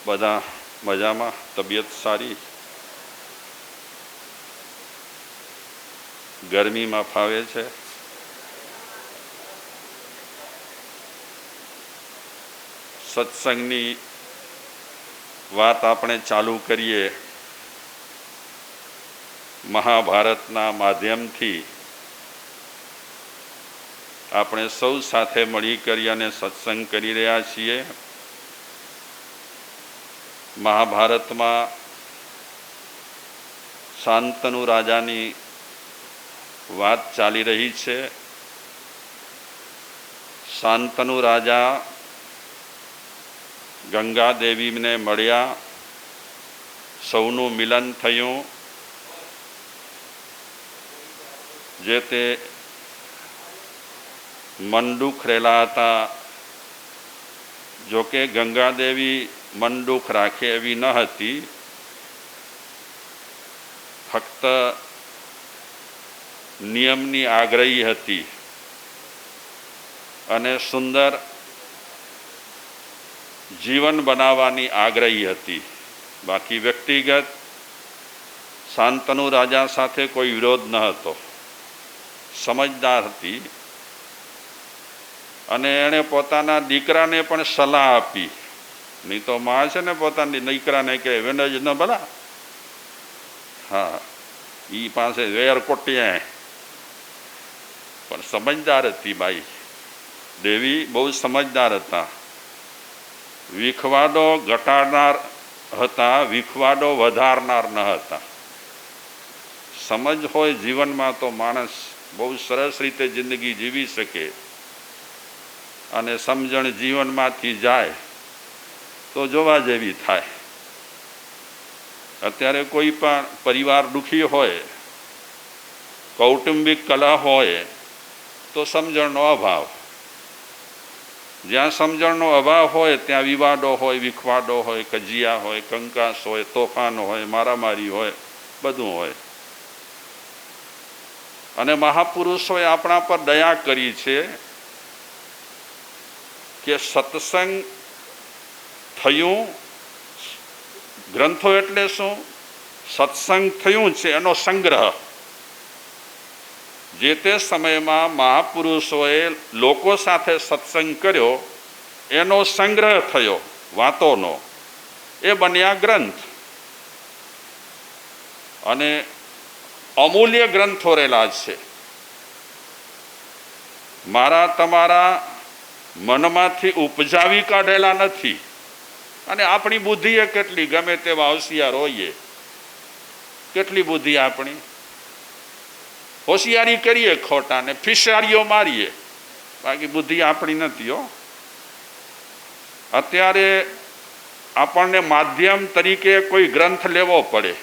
બધા મજામાં, તબિયત સારી, ગરમીમાં ફાવે છે. સત્સંગની વાત આપણે ચાલુ કરીએ મહાભારતના માધ્યમથી. આપણે સૌ સાથે મળી કરી અને સત્સંગ કરી રહ્યા છીએ. મહાભારતમાં શાંતનુ રાજાની વાત ચાલી રહી છે. શાંતનુ રાજા ગંગા દેવીને મળ્યા, સૌનું મિલન થયું. જે તે મનદુખ રહેલા હતા, જોકે ગંગાદેવી મનદુખ રાખે એવી ન હતી, ફક્ત નિયમની આગ્રહી હતી અને સુંદર જીવન બનાવવાની આગ્રહી હતી. બાકી વ્યક્તિગત શાંતનુ રાજા સાથે કોઈ વિરોધ ન હતો. સમજદાર હતી અને એણે પોતાના દીકરાને પણ સલાહ આપી. નહીં તો માં છે ને પોતાની દીકરાને કે વેનજ ન ભલા, હા એ પાસે વેર કોટિયા, પણ સમજદાર હતી બાઈ. દેવી બહુ સમજદાર હતા. વિખવાડો ઘટાડનાર હતા, વિખવાડો વધારનાર ન હતા. સમજ હોય જીવનમાં તો માણસ બહુ સરસ રીતે જિંદગી જીવી શકે, અને સમજણ જીવનમાંથી જાય તો જોવા જેવી થાય. અત્યારે કોઈ પણ પરિવાર દુઃખી હોય, કૌટુંબિક કલહ હોય તો સમજણનો અભાવ. જ્યાં સમજણનો અભાવ હોય ત્યાં વિવાદો હોય, વિખવાદો હોય, કજિયા હોય, કંકાસ હોય, તોફાન હોય, મારામારી હોય, બધું હોય. અને મહાપુરુષોએ આપણા પર દયા કરી છે કે સત્સંગ થયું. ગ્રંથો એટલે શું? સત્સંગ થયું છે એનો સંગ્રહ. જે તે સમયમાં મહાપુરુષોએ લોકો સાથે સત્સંગ કર્યો એનો સંગ્રહ થયો વાતોનો, એ બન્યા ગ્રંથ. અને અમૂલ્ય ગ્રંથો રહેલા છે. મારા તમારા મનમાંથી ઉપજાવી કાઢેલા નથી. અને આપણી બુદ્ધિ એ કેટલી, ગમે તેવા હોશિયાર હોઈએ, કેટલી બુદ્ધિ આપણી. હોશિયારી કરીએ ખોટા ને ફિશારીઓ મારીએ, બાકી બુદ્ધિ આપણી નથી હો. અત્યારે આપણને માધ્યમ તરીકે કોઈ ગ્રંથ લેવો પડે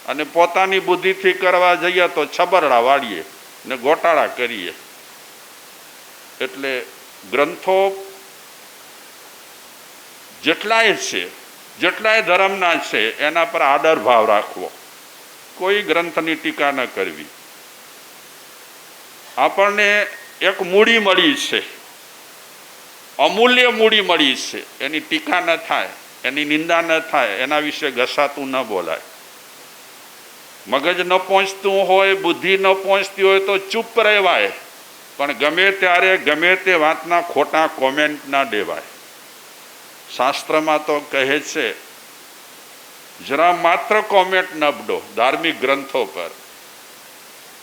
અને પોતાની બુદ્ધિથી કરવા જઈએ તો છબરડા વાળીએ ને ગોટાળા કરીએ. એટલે ગ્રંથો જેટલાય છે, જેટલાય ધર્મના છે, એના પર આદર ભાવ રાખવો, કોઈ ગ્રંથની ટીકા ન કરવી. આપણને એક મૂડી મળી છે, અમૂલ્ય મૂડી મળી છે, એની ટીકા ન થાય, એની નિંદા ન થાય, એના વિશે ઘસાતું ન બોલાય. મગજ ન પહોંચતું હોય, બુદ્ધિ ન પહોંચતી હોય તો ચૂપ રહેવાય, પણ ગમે ત્યારે ગમે તે વાતના ખોટા કોમેન્ટ ના દેવાય. શાસ્ત્રમાં તો કહે છે જરા માત્ર કોમેન્ટ ન આપડો ધાર્મિક ગ્રંથો પર.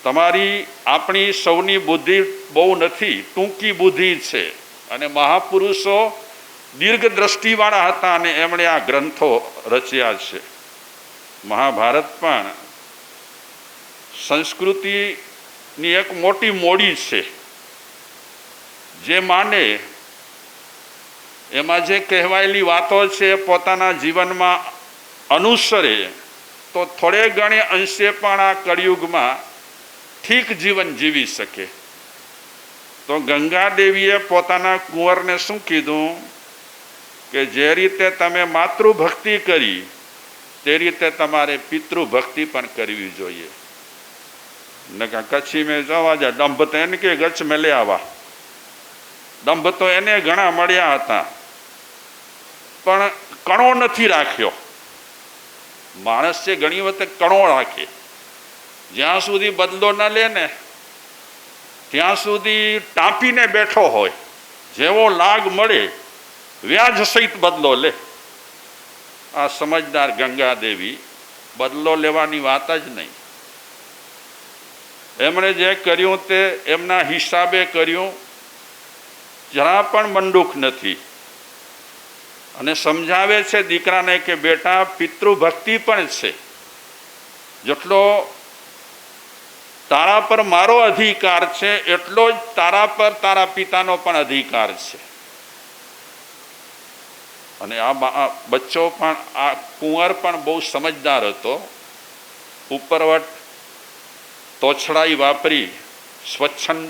તમારી આપણી સૌની બુદ્ધિ બહુ નથી, ટૂંકી બુદ્ધિ છે. અને મહાપુરુષો દીર્ઘ દ્રષ્ટિવાળા હતા અને એમણે આ ગ્રંથો રચ્યા છે. મહાભારત પણ સંસ્કૃતિની એક મોટી મોડી છે. જે માને એમાં જે કહેવાયેલી વાતો છે પોતાના જીવનમાં અનુસરે તો થોડે ઘણે અંશે પણ આ કળિયુગમાં ઠીક જીવન જીવી શકે. તો ગંગા દેવીએ પોતાના કુંવરને શું કીધું કે જે રીતે તમે માતૃભક્તિ કરી તે રીતે તમારે પિતૃભક્તિ પણ કરવી જોઈએ. કચ્છી મેં જવા જાય દંભ તો એને કે ગચ્છ મેં લે આવા. દંભ તો એને ઘણા મળ્યા હતા, પણ કણો નથી રાખ્યો. માણસે ઘણી વખત કણો રાખે, જ્યાં સુધી બદલો ન લે ને ત્યાં સુધી ટાંપીને બેઠો હોય. જેવો લાગ મળે વ્યાજ સહિત બદલો લે. આ સમજદાર ગંગાદેવી બદલો લેવાની વાત જ નહીં. એમણે જે કર્યું તે એમના હિસાબે કર્યું, જરા પણ બંદૂક નથી. અને સમજાવે છે દીકરાને કે બેટા, પિતૃભક્તિ પણ છે. જેટલો તારા પર મારો અધિકાર છે એટલો જ તારા પર તારા પિતાનો પણ અધિકાર છે. અને આ બચ્ચો પણ, આ કુંવર પણ બહુ સમજદાર હતો. ઉપરવટ તોછડાઈ વાપરી સ્વચ્છંદ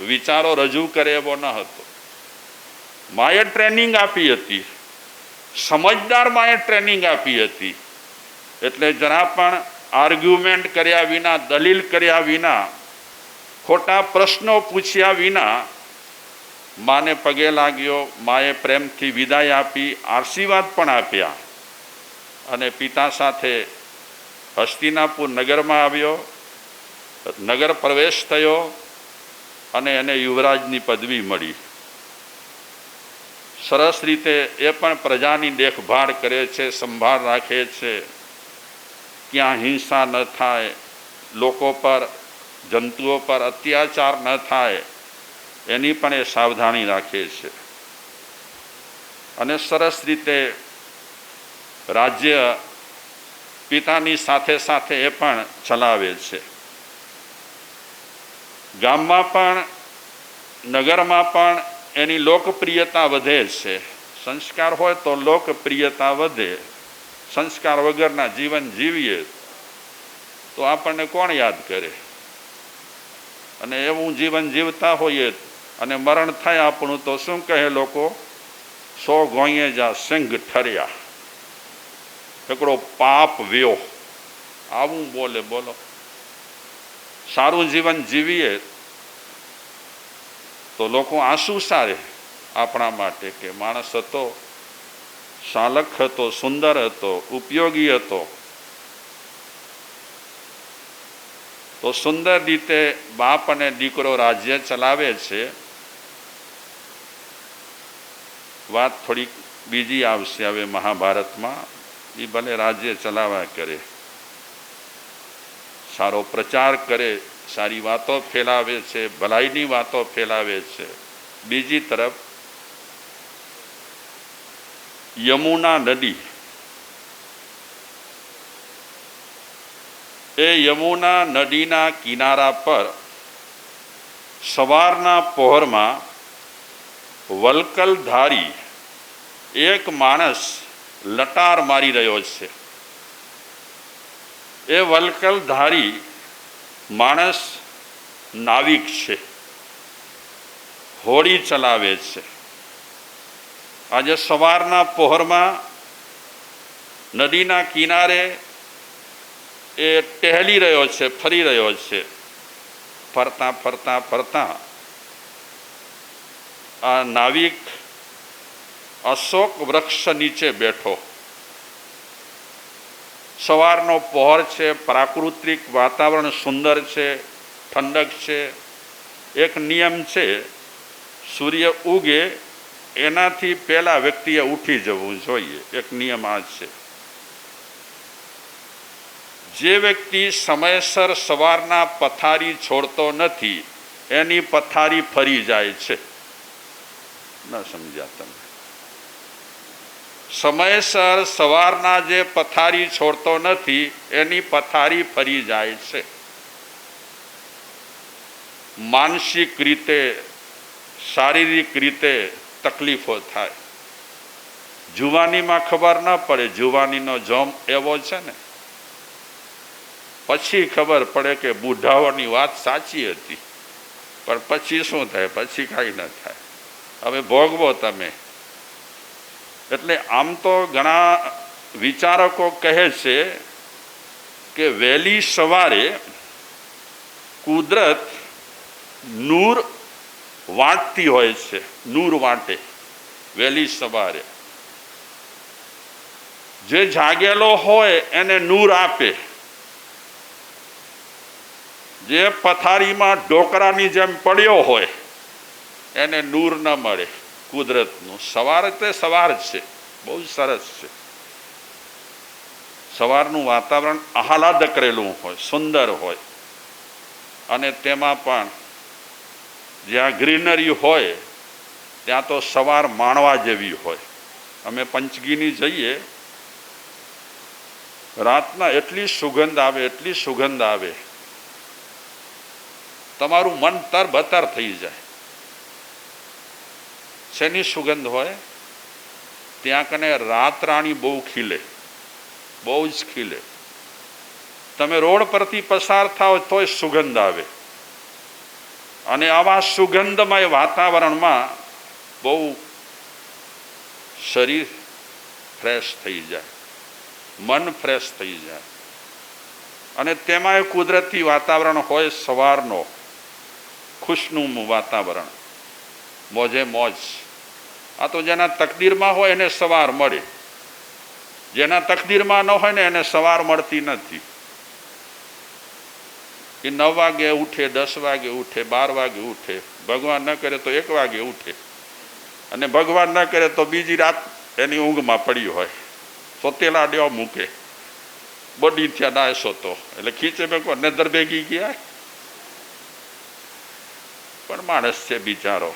વિચારો રજૂ કરે એવો ન હતો. માએ ટ્રેનિંગ આપી હતી, સમજદાર માએ ટ્રેનિંગ આપી હતી. એટલે જરા પણ આર્ગ્યુમેન્ટ કર્યા વિના, દલીલ કર્યા વિના, ખોટા પ્રશ્નો પૂછ્યા વિના માને પગે લાગ્યો. માએ પ્રેમથી વિદાય આપી, આશીર્વાદ પણ આપ્યા અને પિતા સાથે હસ્તિનાપુર નગરમાં આવ્યો. નગર પ્રવેશ થયો અને એને યુવરાજની પદવી મળી. સરસ રીતે એ પણ પ્રજાની દેખભાળ કરે છે, સંભાળ રાખે છે. ક્યાં હિંસા ન થાય, લોકો પર, જંતુઓ પર અત્યાચાર ન થાય, એની પણ એ સાવધાની રાખે છે. અને સરસ રીતે રાજ્ય પિતાની સાથે સાથે એ પણ ચલાવે છે. ગામમાં પણ, નગરમાં પણ એની લોકપ્રિયતા વધે છે. સંસ્કાર હોય તો લોકપ્રિયતા વધે. સંસ્કાર વગરના જીવન જીવીએ તો આપણને કોણ યાદ કરે? અને એવું જીવન જીવતા હોઈએ અને મરણ થાય આપણું તો શું કહે લોકો? 100 ગોઈએ જા સિંહ ઠર્યા, એકડો પાપ વ્યો. આવું બોલે. બોલો, સારું જીવન જીવીએ તો લોકો આંસુ સારે આપણા માટે કે માણસ હતો, સાલક હતો, સુંદર હતો, ઉપયોગી હતો. તો સુંદર રીતે બાપ અને દીકરો રાજ્ય ચલાવે છે. વાત થોડીક બીજી આવશે હવે મહાભારતમાં. એ ભલે રાજ્ય ચલાવ્યા કરે, સારો પ્રચાર કરે, સારી વાતો ફેલાવે છે, ભલાઈની વાતો ફેલાવે છે. બીજી તરફ યમુના નદી, એ યમુના નદીના કિનારા પર સવારના પહોરમાં વલ્કલધારી એક માણસ લટાર મારી રહ્યો છે. એ વલ્કલધારી માણસ નાવિક છે, હોડી ચલાવે છે. આજે સવારના પહોરમાં નદીના કિનારે એ ટહેલી રહ્યો છે, ફરી રહ્યો છે. ફરતા ફરતા ફરતા આ નાવિક અશોક વૃક્ષ નીચે બેઠો. સવારનો પહોર છે, પ્રાકૃતિક વાતાવરણ સુંદર છે, ઠંડક છે. એક નિયમ છે, સૂર્ય ઉગે એનાથી પહેલાં વ્યક્તિએ ઉઠી જવું જોઈએ. એક નિયમ આ છે. જે વ્યક્તિ સમયસર સવારના પથારી છોડતો નથી એની પથારી ફરી જાય છે. ન સમજ્યા તમે? સમયસર સવારના જે પથારી છોડતો નથી એની પથારી ફરી જાય છે. માનસિક રીતે, શારીરિક રીતે તકલીફો થાય. જુવાનીમાં ખબર ન પડે, જુવાનીનો જોમ એવો છે ને, પછી ખબર પડે કે બુઢાઓની વાત સાચી હતી. પણ પછી શું થાય? પછી કાંઈ ન થાય. હવે ભોગવો તમે. એટલે આમ તો ઘણા વિચારકો કહે છે કે વહેલી સવારે કુદરત નૂર વાંટતી હોય છે. નૂર વાંટે વહેલી સવારે. જે જાગેલો હોય એને નૂર આપે, જે પથારીમાં ઢોકરાની જેમ પડ્યો હોય એને નૂર ન મળે. કુદરતનું સવાર તે સવાર છે, બહુ સરસ છે. સવારનું વાતાવરણ આહલાદ કરેલું હોય, સુંદર હોય, અને તેમાં પણ જ્યાં ગ્રીનરી હોય ત્યાં તો સવાર માણવા જેવી હોય. અમે પંચગીની જઈએ, રાતના એટલી સુગંધ આવે, એટલી સુગંધ આવે, તમારું મન તરબતર થઈ જાય. શેની સુગંધ હોય? ત્યાં કને રાતરાણી બહુ ખીલે, બહુ જ ખીલે. તમે રોડ પરથી પસાર થાવ તોય સુગંધ આવે. અને આવા સુગંધમય વાતાવરણમાં બહુ શરીર ફ્રેશ થઈ જાય, મન ફ્રેશ થઈ જાય. અને તેમાં કુદરતી વાતાવરણ હોય, સવારનો ખુશનુમા વાતાવરણ, મોજે મોજ. આ તો જેના તકદીરમાં હોય એને સવાર મળે, જેના તકદીરમાં ન હોય ને એને સવાર મળતી નથી. એ 9 વાગે ઉઠે, 10 વાગે ઉઠે, 12 વાગે ઉઠે, ભગવાન ન કરે તો 1 વાગે ઉઠે, અને ભગવાન ન કરે તો બીજી રાત એની ઊંઘમાં પડી હોય, સોતેલા ડેવ મૂકે, બોડી ત્યાં ડાયસો તો એટલે ખીચે મેં કહો નદર ભેગી ગયા. પણ માણસ છે બિચારો,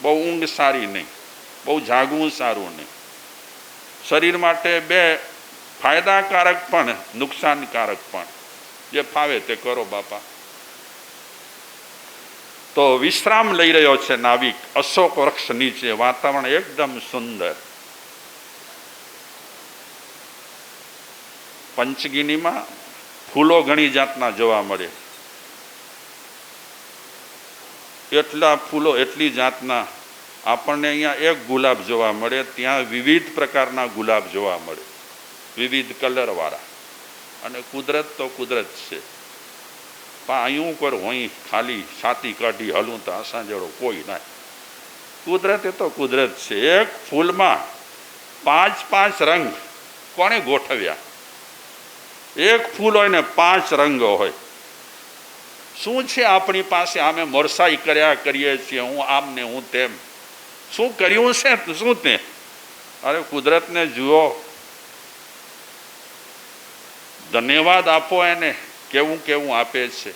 બહુ ઊંઘ સારી નહીં, બહુ જાગવું સારું નહીં. શરીર માટે બે ફાયદાકારક પણ નુકસાનકારક પણ. જે ફાવે તે કરો બાપા. તો વિશ્રામ લઈ રહ્યો છે નાવિક અશોક વૃક્ષ નીચે. વાતાવરણ એકદમ સુંદર. પંચગીનીમાં ફૂલો ઘણી જાતના જોવા મળે, એટલા ફૂલો, એટલી જાતના. આપણને અહીંયા એક ગુલાબ જોવા મળે, ત્યાં વિવિધ પ્રકારના ગુલાબ જોવા મળે, વિવિધ કલરવાળા. અને કુદરત તો કુદરત છે. પણ અહીં કર હોય ખાલી છાતી કાઢી હલું તો આસા જેડો કોઈ ના. કુદરત એ તો કુદરત છે. એક ફૂલમાં 5 રંગ કોણે ગોઠવ્યા? એક ફૂલ હોય ને 5 રંગો હોય. શું છે આપણી પાસે? અમે મોરસાઈ કર્યા કરીએ છીએ, હું આમ ને હું તેમ. શું કર્યું છે? શું તે? અરે કુદરતને જુઓ, ધન્યવાદ આપો એને. કેવું કેવું આપે છે.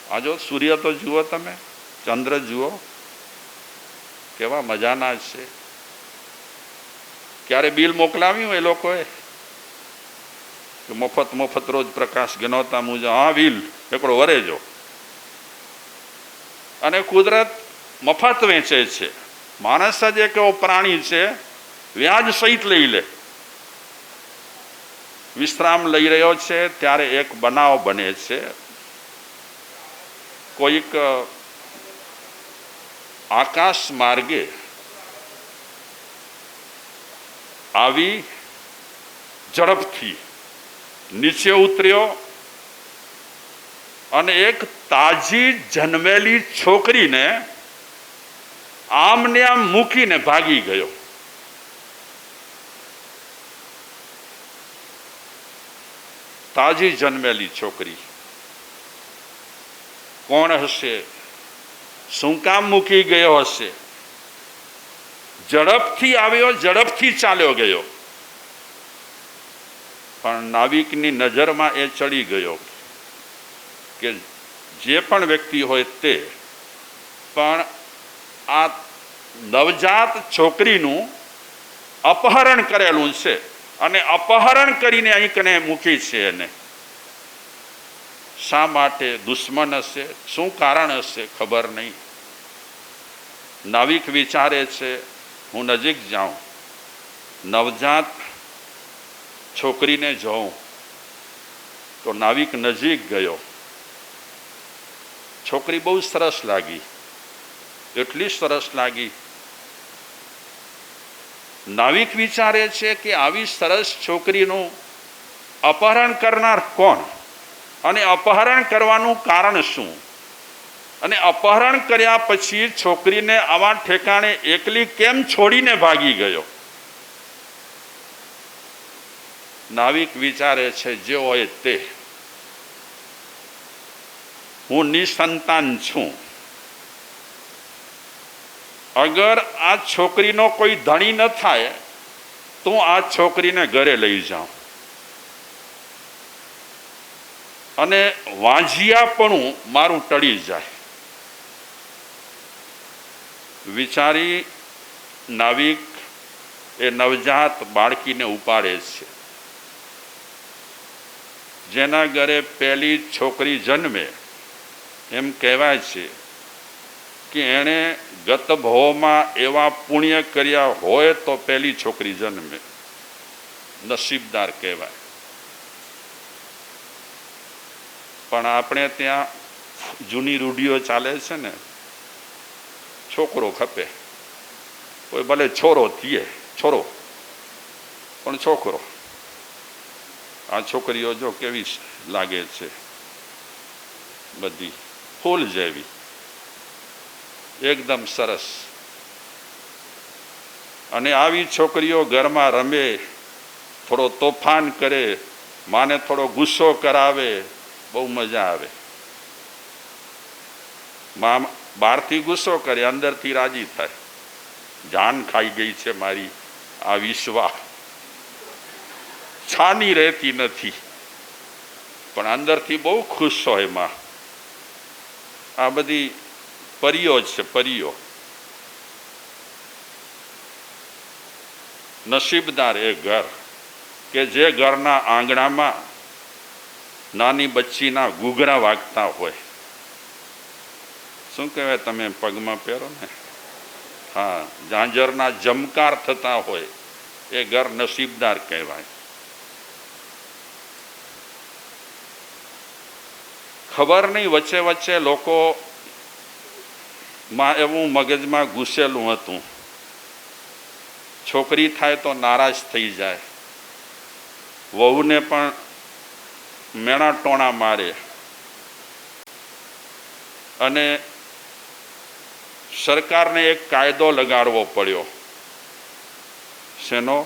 આ જો સૂર્ય તો જુઓ તમે, ચંદ્ર જુઓ, કેવા મજાના છે. ક્યારે બિલ મોકલાવ્યું એ લોકોએ કે મફત રોજ પ્રકાશ ગણોતા મુજબ? હા, બિલ એકડો વરેજો. અને કુદરત મફત વેચે છે. માણસ જ એક એવો પ્રાણી છે, વ્યાજ સહિત લઈ લે. વિશ્રામ લઈ રહ્યો છે ત્યારે એક બનાવ બને છે. કોઈક આકાશ માર્ગે આવી ઝડપથી નીચે ઉતર્યો અને એક તાજી જન્મેલી છોકરીને આમ ને આમ મૂકીને ભાગી ગયો. તાજી જન્મેલી છોકરી. કોણ હશે? શું કામ મૂકી ગયો હશે? ઝડપથી આવ્યો, ઝડપથી ચાલ્યો ગયો. પણ નાવિકની નજરમાં એ ચડી ગયો કે જે પણ વ્યક્તિ હોય તે પણ આ નવજાત છોકરીનું અપહરણ કરેલું છે અને અપહરણ કરીને અહીં કને મૂકી છે એને. શા માટે? દુશ્મન હશે? શું કારણ હશે? ખબર નહીં. નાવિક વિચારે છે હું નજીક જાઉં, નવજાત છોકરીને જોઉં. તો નાવિક નજીક ગયો. છોકરી બહુ સરસ લાગી, એટલી સરસ લાગી. નાવિક વિચારે છે કે આવી સરસ છોકરીનું અપહરણ કરનાર કોણ, અને અપહરણ કરવાનું કારણ શું, અને અપહરણ કર્યા પછી છોકરીને આવા ઠેકાણે એકલી કેમ છોડીને ભાગી ગયો? નાવિક વિચારે છે જે હોય તે, હું નિસંતાન છું, અગર આ છોકરીનો કોઈ ધણી ન થાય તો આ છોકરીને ઘરે લઈ જાઉં અને વાંઝિયાપણું મારું ટળી જાય. વિચારી નાવિક એ નવજાત બાળકીને ઉપાડે છે. જેના ઘરે પહેલી છોકરી જન્મે એમ કહેવાય છે કે એણે ગત ભવમાં એવા પુણ્ય કર્યા હોય તો પહેલી છોકરી જન્મે, નસીબદાર કહેવાય. પણ આપણે ત્યાં જૂની રૂઢિઓ ચાલે છે ને, છોકરો ખપે, કોઈ ભલે છોરો થઈએ, છોરો પણ છોકરો. આ છોકરીઓ જો કેવી લાગે છે, બધી ફૂલ જેવી, એકદમ સરસ. અને આવી છોકરીઓ ઘરમાં રમે, થોડો તોફાન કરે, માને થોડો ગુસ્સો કરાવે, બહુ મજા આવે. માં બહારથી ગુસ્સો કરે, અંદરથી રાજી થાય, જાન ખાઈ ગઈ છે મારી આ વિશ્વા, છાની રહેતી નથી, પણ અંદરથી બહુ ખુશ હોય માં. આ બધી પરીઓ છે, પરીઓ. નસીબદાર એ ઘર કે જે ઘરના આંગણામાં નાની બચ્ચીના ઘૂઘરા વાગતા હોય. શું કહેવાય, તમે પગમાં પહેરો ને, હા, ઝાંઝરના જમકાર થતા હોય, એ ઘર નસીબદાર કહેવાય. ખબર નહીં, વચ્ચે વચ્ચે લોકો માં એવું મગજમાં ઘૂસેલું હતું, છોકરી થાય તો નારાજ થઈ જાય, વહુને પણ મેણા ટોણા મારે, અને સરકારને એક કાયદો લગાડવો પડ્યો. શેનો?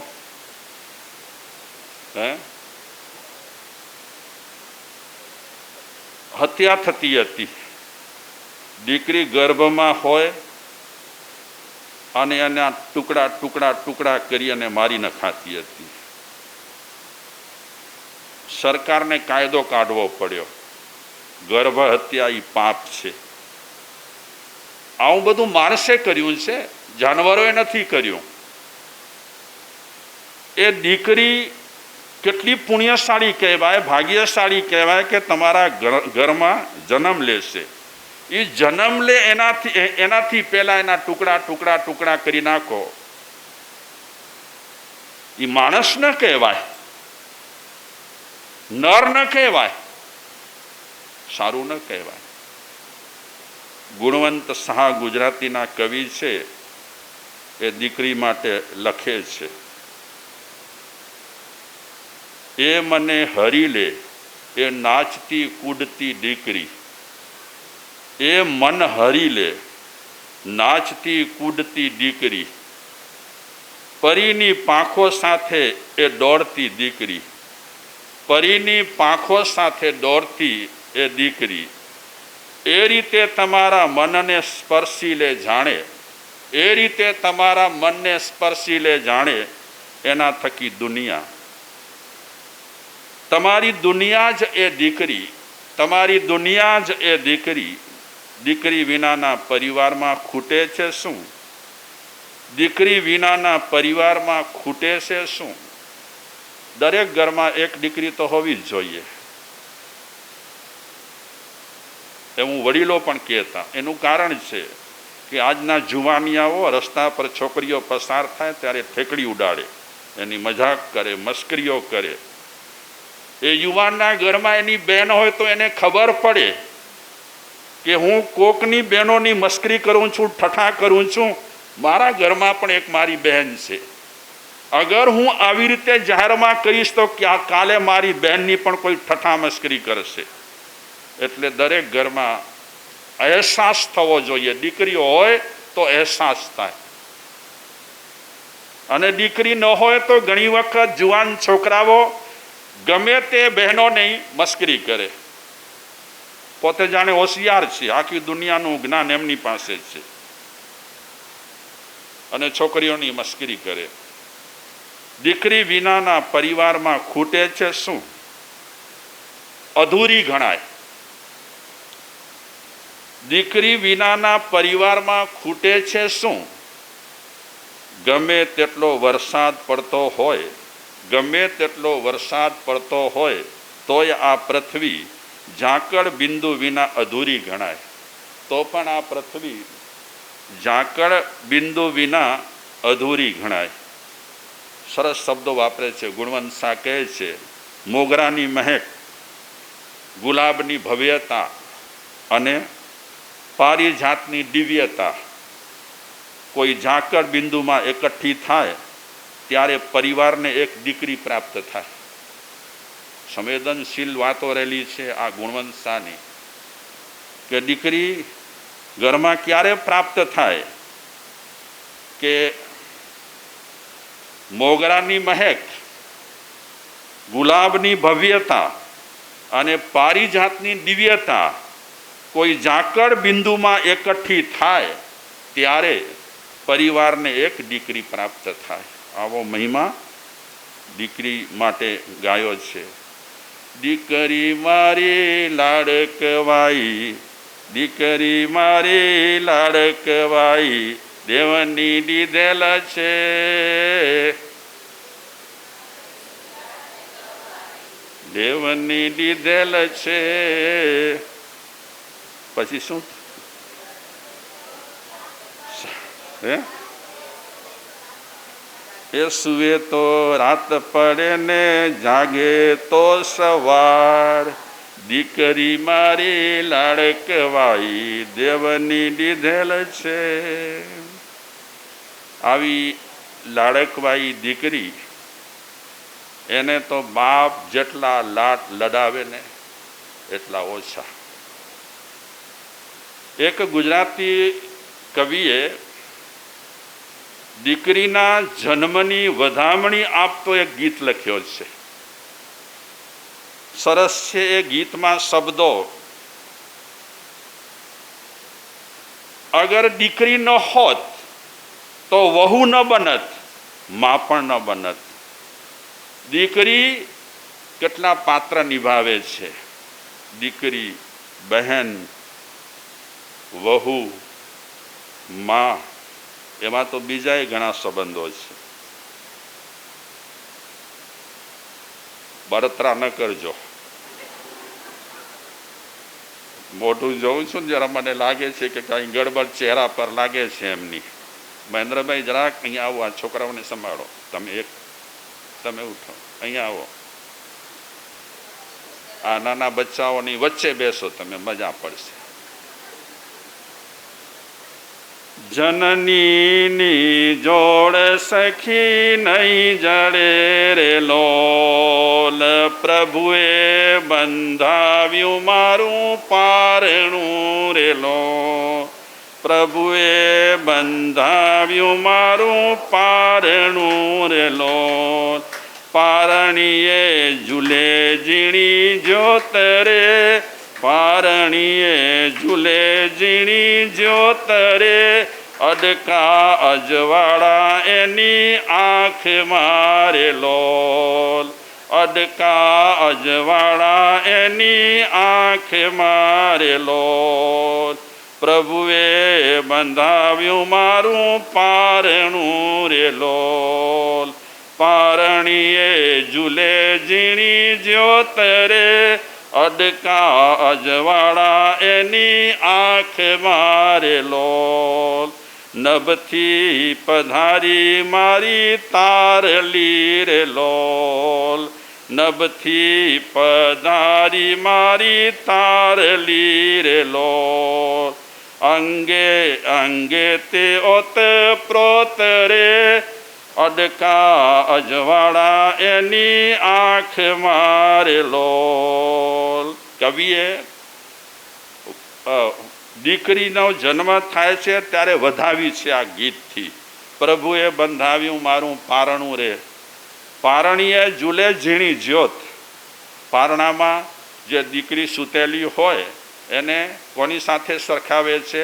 હત્યા થતી હતી. દીકરી ગર્ભમાં હોય અને એના ટુકડા ટુકડા ટુકડા કરી અને મારી નખાતી હતી. સરકારને કાયદો કાઢવો પડ્યો, ગર્ભ હત્યા એ પાપ છે. આવું બધું માણસે કર્યું છે, જાનવરોએ નથી કર્યું. એ દીકરી કેટલી પુણ્યશાળી કહેવાય, ભાગ્યશાળી કહેવાય કે તમારા ઘરમાં જન્મ લેશે. એ જન્મ લે એનાથી પહેલા એના ટુકડા ટુકડા ટુકડા કરી નાખો, એ માણસ ન કહેવાય, નર ન કહેવાય, સારું ન કહેવાય. ગુણવંત શાહ ગુજરાતીના કવિ છે, એ દીકરી માટે લખે છે, એ મને હરી લે એ નાચતી કૂદતી દીકરી, એ મન હરી લે નાચતી કૂદતી દીકરી, પરીની પાંખો સાથે એ દોડતી દીકરી, પરીની પાંખો સાથે દોડતી એ દીકરી. એ રીતે તમારા મનને સ્પર્શી લે જાણે, એ રીતે તમારા મનને સ્પર્શી લે જાણે, એના થકી દુનિયા. તમારી દુનિયા જ એ દીકરી, તમારી દુનિયા જ એ દીકરી. દીકરી વિનાના પરિવારમાં ખૂટે છે શું? દીકરી વિનાના પરિવારમાં ખૂટે છે શું? દરેક ઘરમાં એક દીકરી તો હોવી જ જોઈએ, એવું વડીલો પણ કહેતા. એનું કારણ છે કે આજના જુવાનિયાઓ રસ્તા પર છોકરીઓ પસાર થાય ત્યારે ઠેકડી ઉડાડે, એની મજાક કરે, મસ્કરીઓ કરે. એ યુવાનના ઘરમાં એની બહેન હોય તો એને ખબર પડે કે હું કોકની બહેનોની મસ્કરી કરું છું, ઠઠા કરું છું, મારા ઘરમાં પણ એક મારી બહેન છે. અગર હું આવી રીતે જાહેરમાં કહીશ તો કાલે મારી બહેનની પણ કોઈ ઠઠા મસ્કરી કરશે. એટલે દરેક ઘરમાં અહેસાસ થવો જોઈએ. દીકરીઓ હોય તો અહેસાસ થાય, અને દીકરી ન હોય તો ઘણી વખત જુવાન છોકરાઓ ગમે તે બહેનોની મસ્કરી કરે, પોતે જાણે હોશિયાર છે, આખી દુનિયાનું જ્ઞાન એમની પાસે છે, અને છોકરીઓની મસ્કરી કરે. દીકરી વિનાના પરિવારમાં ખૂટે છે શું? અધૂરી ગણાય. દીકરી વિનાના પરિવારમાં ખૂટે છે શું? ગમે તેટલો વરસાદ પડતો હોય, ગમે તેટલો વરસાદ પડતો હોય તોય આ પૃથ્વી ઝાકળ બિંદુ વિના અધૂરી ગણાય. તો પણ આ પૃથ્વી ઝાકળ બિંદુ વિના અધૂરી ગણાય. સરસ શબ્દો વાપરે છે. ગુણવંત શાહ કહે છે, મોગરાની મહેક, ગુલાબની ભવ્યતા અને પારિજાતની દિવ્યતા કોઈ ઝાકળ બિંદુમાં એકઠી થાય ત્યારે પરિવારને એક દીકરી પ્રાપ્ત થાય. સંવેદનશીલ વાતો રહેલી છે આ ગુણવંત શાહની, કે દીકરી ઘરમાં ક્યારે પ્રાપ્ત થાય કે મોગરાની મહેક, ગુલાબની ભવ્યતા અને પારિજાતની દિવ્યતા કોઈ ઝાકળ બિંદુમાં એકઠી થાય ત્યારે પરિવારને એક દીકરી પ્રાપ્ત થાય. આવો મહિમા દીકરી માટે ગાયો છે. દીકરી મારી લાડકવાઈ, દીકરી મારી લાડકવાઈ, દેવની દીધેલ છે. દેવની દીધેલ છે. પછી શું? એ સુવે તો રાત પડે ને જાગે તો સવાર, દીકરી મારી લાડકવાઈ, દેવની દીધેલ છે. આવી લાડકવાઈ દીકરી, એને તો બાપ જેટલા લાડ લડાવે ને એટલા ઓછા. એક ગુજરાતી કવિએ દીકરીના જન્મની વધામણી આપતો એક ગીત લખ્યો છે. સરસ છે એ ગીતમાં શબ્દો, અગર દીકરી ન હોત તો વહુ ન બનત, માં પણ ન બનત. દીકરી કેટલા પાત્ર નિભાવે છે. દીકરી, બહેન, વહુ, માં, એમાં તો બીજાય ઘણા સંબંધો છે. બળતરા ન કરજો. મોઢું જોઉં છું ને જરા મને લાગે છે કે કઈ ગડબડ ચહેરા પર લાગે છે એમની. મહેન્દ્રભાઈ જરાક અહીંયા આવો, આ છોકરાઓને સંભાળો. તમે ઉઠો, અહીંયા આવો. આ નાના બચ્ચાઓની વચ્ચે બેસો, તમે મજા પડશે. જનનીની જોડ સખી નહીં જડે રે લોલ, પ્રભુએ બંધાવ્યું મારું પારણું રે લોલ, પ્રભુએ બંધાવ્યું મારું પારણું રે લોલ. પારણીએ ઝૂલે ઝીણી જ્યોત રે, પારણીએ ઝૂલે ઝીણી જ્યોત રે, અડકા અજવાળા એની આંખ મારે લોલ, અડકા અજવાળા એની આંખ મારે લોલ. પ્રભુએ બંધાવ્યું મારું પારણું રે લોલ, પારણીએ ઝૂલે ઝીણી જ્યોત રે, અડકા અજવાળા એની આંખ મારે લોલ. નભથી પધારી મારી તારલી રે લોલ, નભથી પધારી મારી તારલી રે લોલ. અંગે અંગે તે ઓતપ્રોત રે, અડકા અજવાળા એની આંખ મારે લોલ. કવિએ દીકરીનો જન્મ થાય છે ત્યારે વધાવી છે આ ગીતથી. પ્રભુએ બંધાવ્યું મારું પારણું રે, પારણીએ ઝૂલે ઝીણી જ્યોત, પારણામાં જે દીકરી સૂતેલી હોય એને કોની સાથે સરખાવે છે?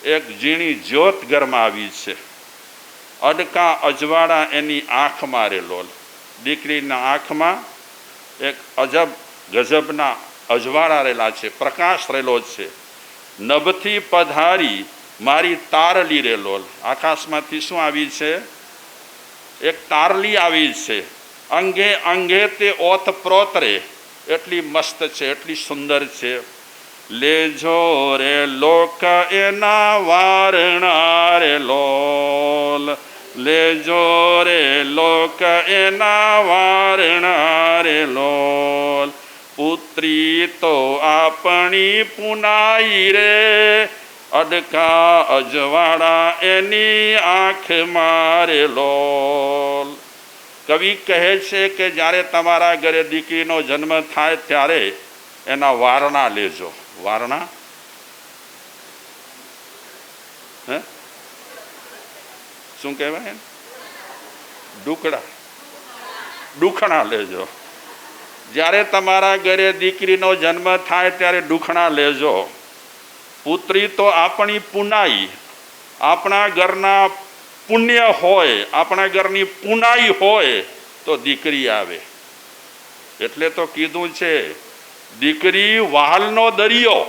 એક ઝીણી જ્યોત ઘરમાં આવી છે, અડકા અજવાળા એની આંખમાં રે લોલ. દીકરીના આંખમાં એક અજબ ગજબના અજવાળા રહેલા છે, પ્રકાશ રહેલો છે. નભથી પધારી મારી તારલી રે લોલ. આકાશમાંથી શું આવી છે? એક તારલી આવી છે. અંગે અંગે તે ઓત પ્રોતરે, એટલી મસ્ત છે, એટલી સુંદર છે. લેજો રે લોક એના વારણા રે લોલ. લેજો રે લોક એના વારણા રે લોલ. પુત્રી તો આપણી પુનાઈ રે, અડકા અજવાળા એની આંખ મારે લોલ. કવિ કહે છે કે જ્યારે તમારા ઘરે દીકરીનો જન્મ થાય ત્યારે એના વારણા લેજો. વારણા હે શું કહેવાય? દુખણા લેજો. જ્યારે તમારા ઘરે દીકરીનો જન્મ થાય ત્યારે દુખણા લેજો. પુત્રી તો આપણી પુનાઈ, આપણા ઘરના પુણ્ય હોય, આપણા ઘરની પુનાઈ હોય તો દીકરી આવે. એટલે તો કીધું છે દીકરી વહાલનો દરિયો.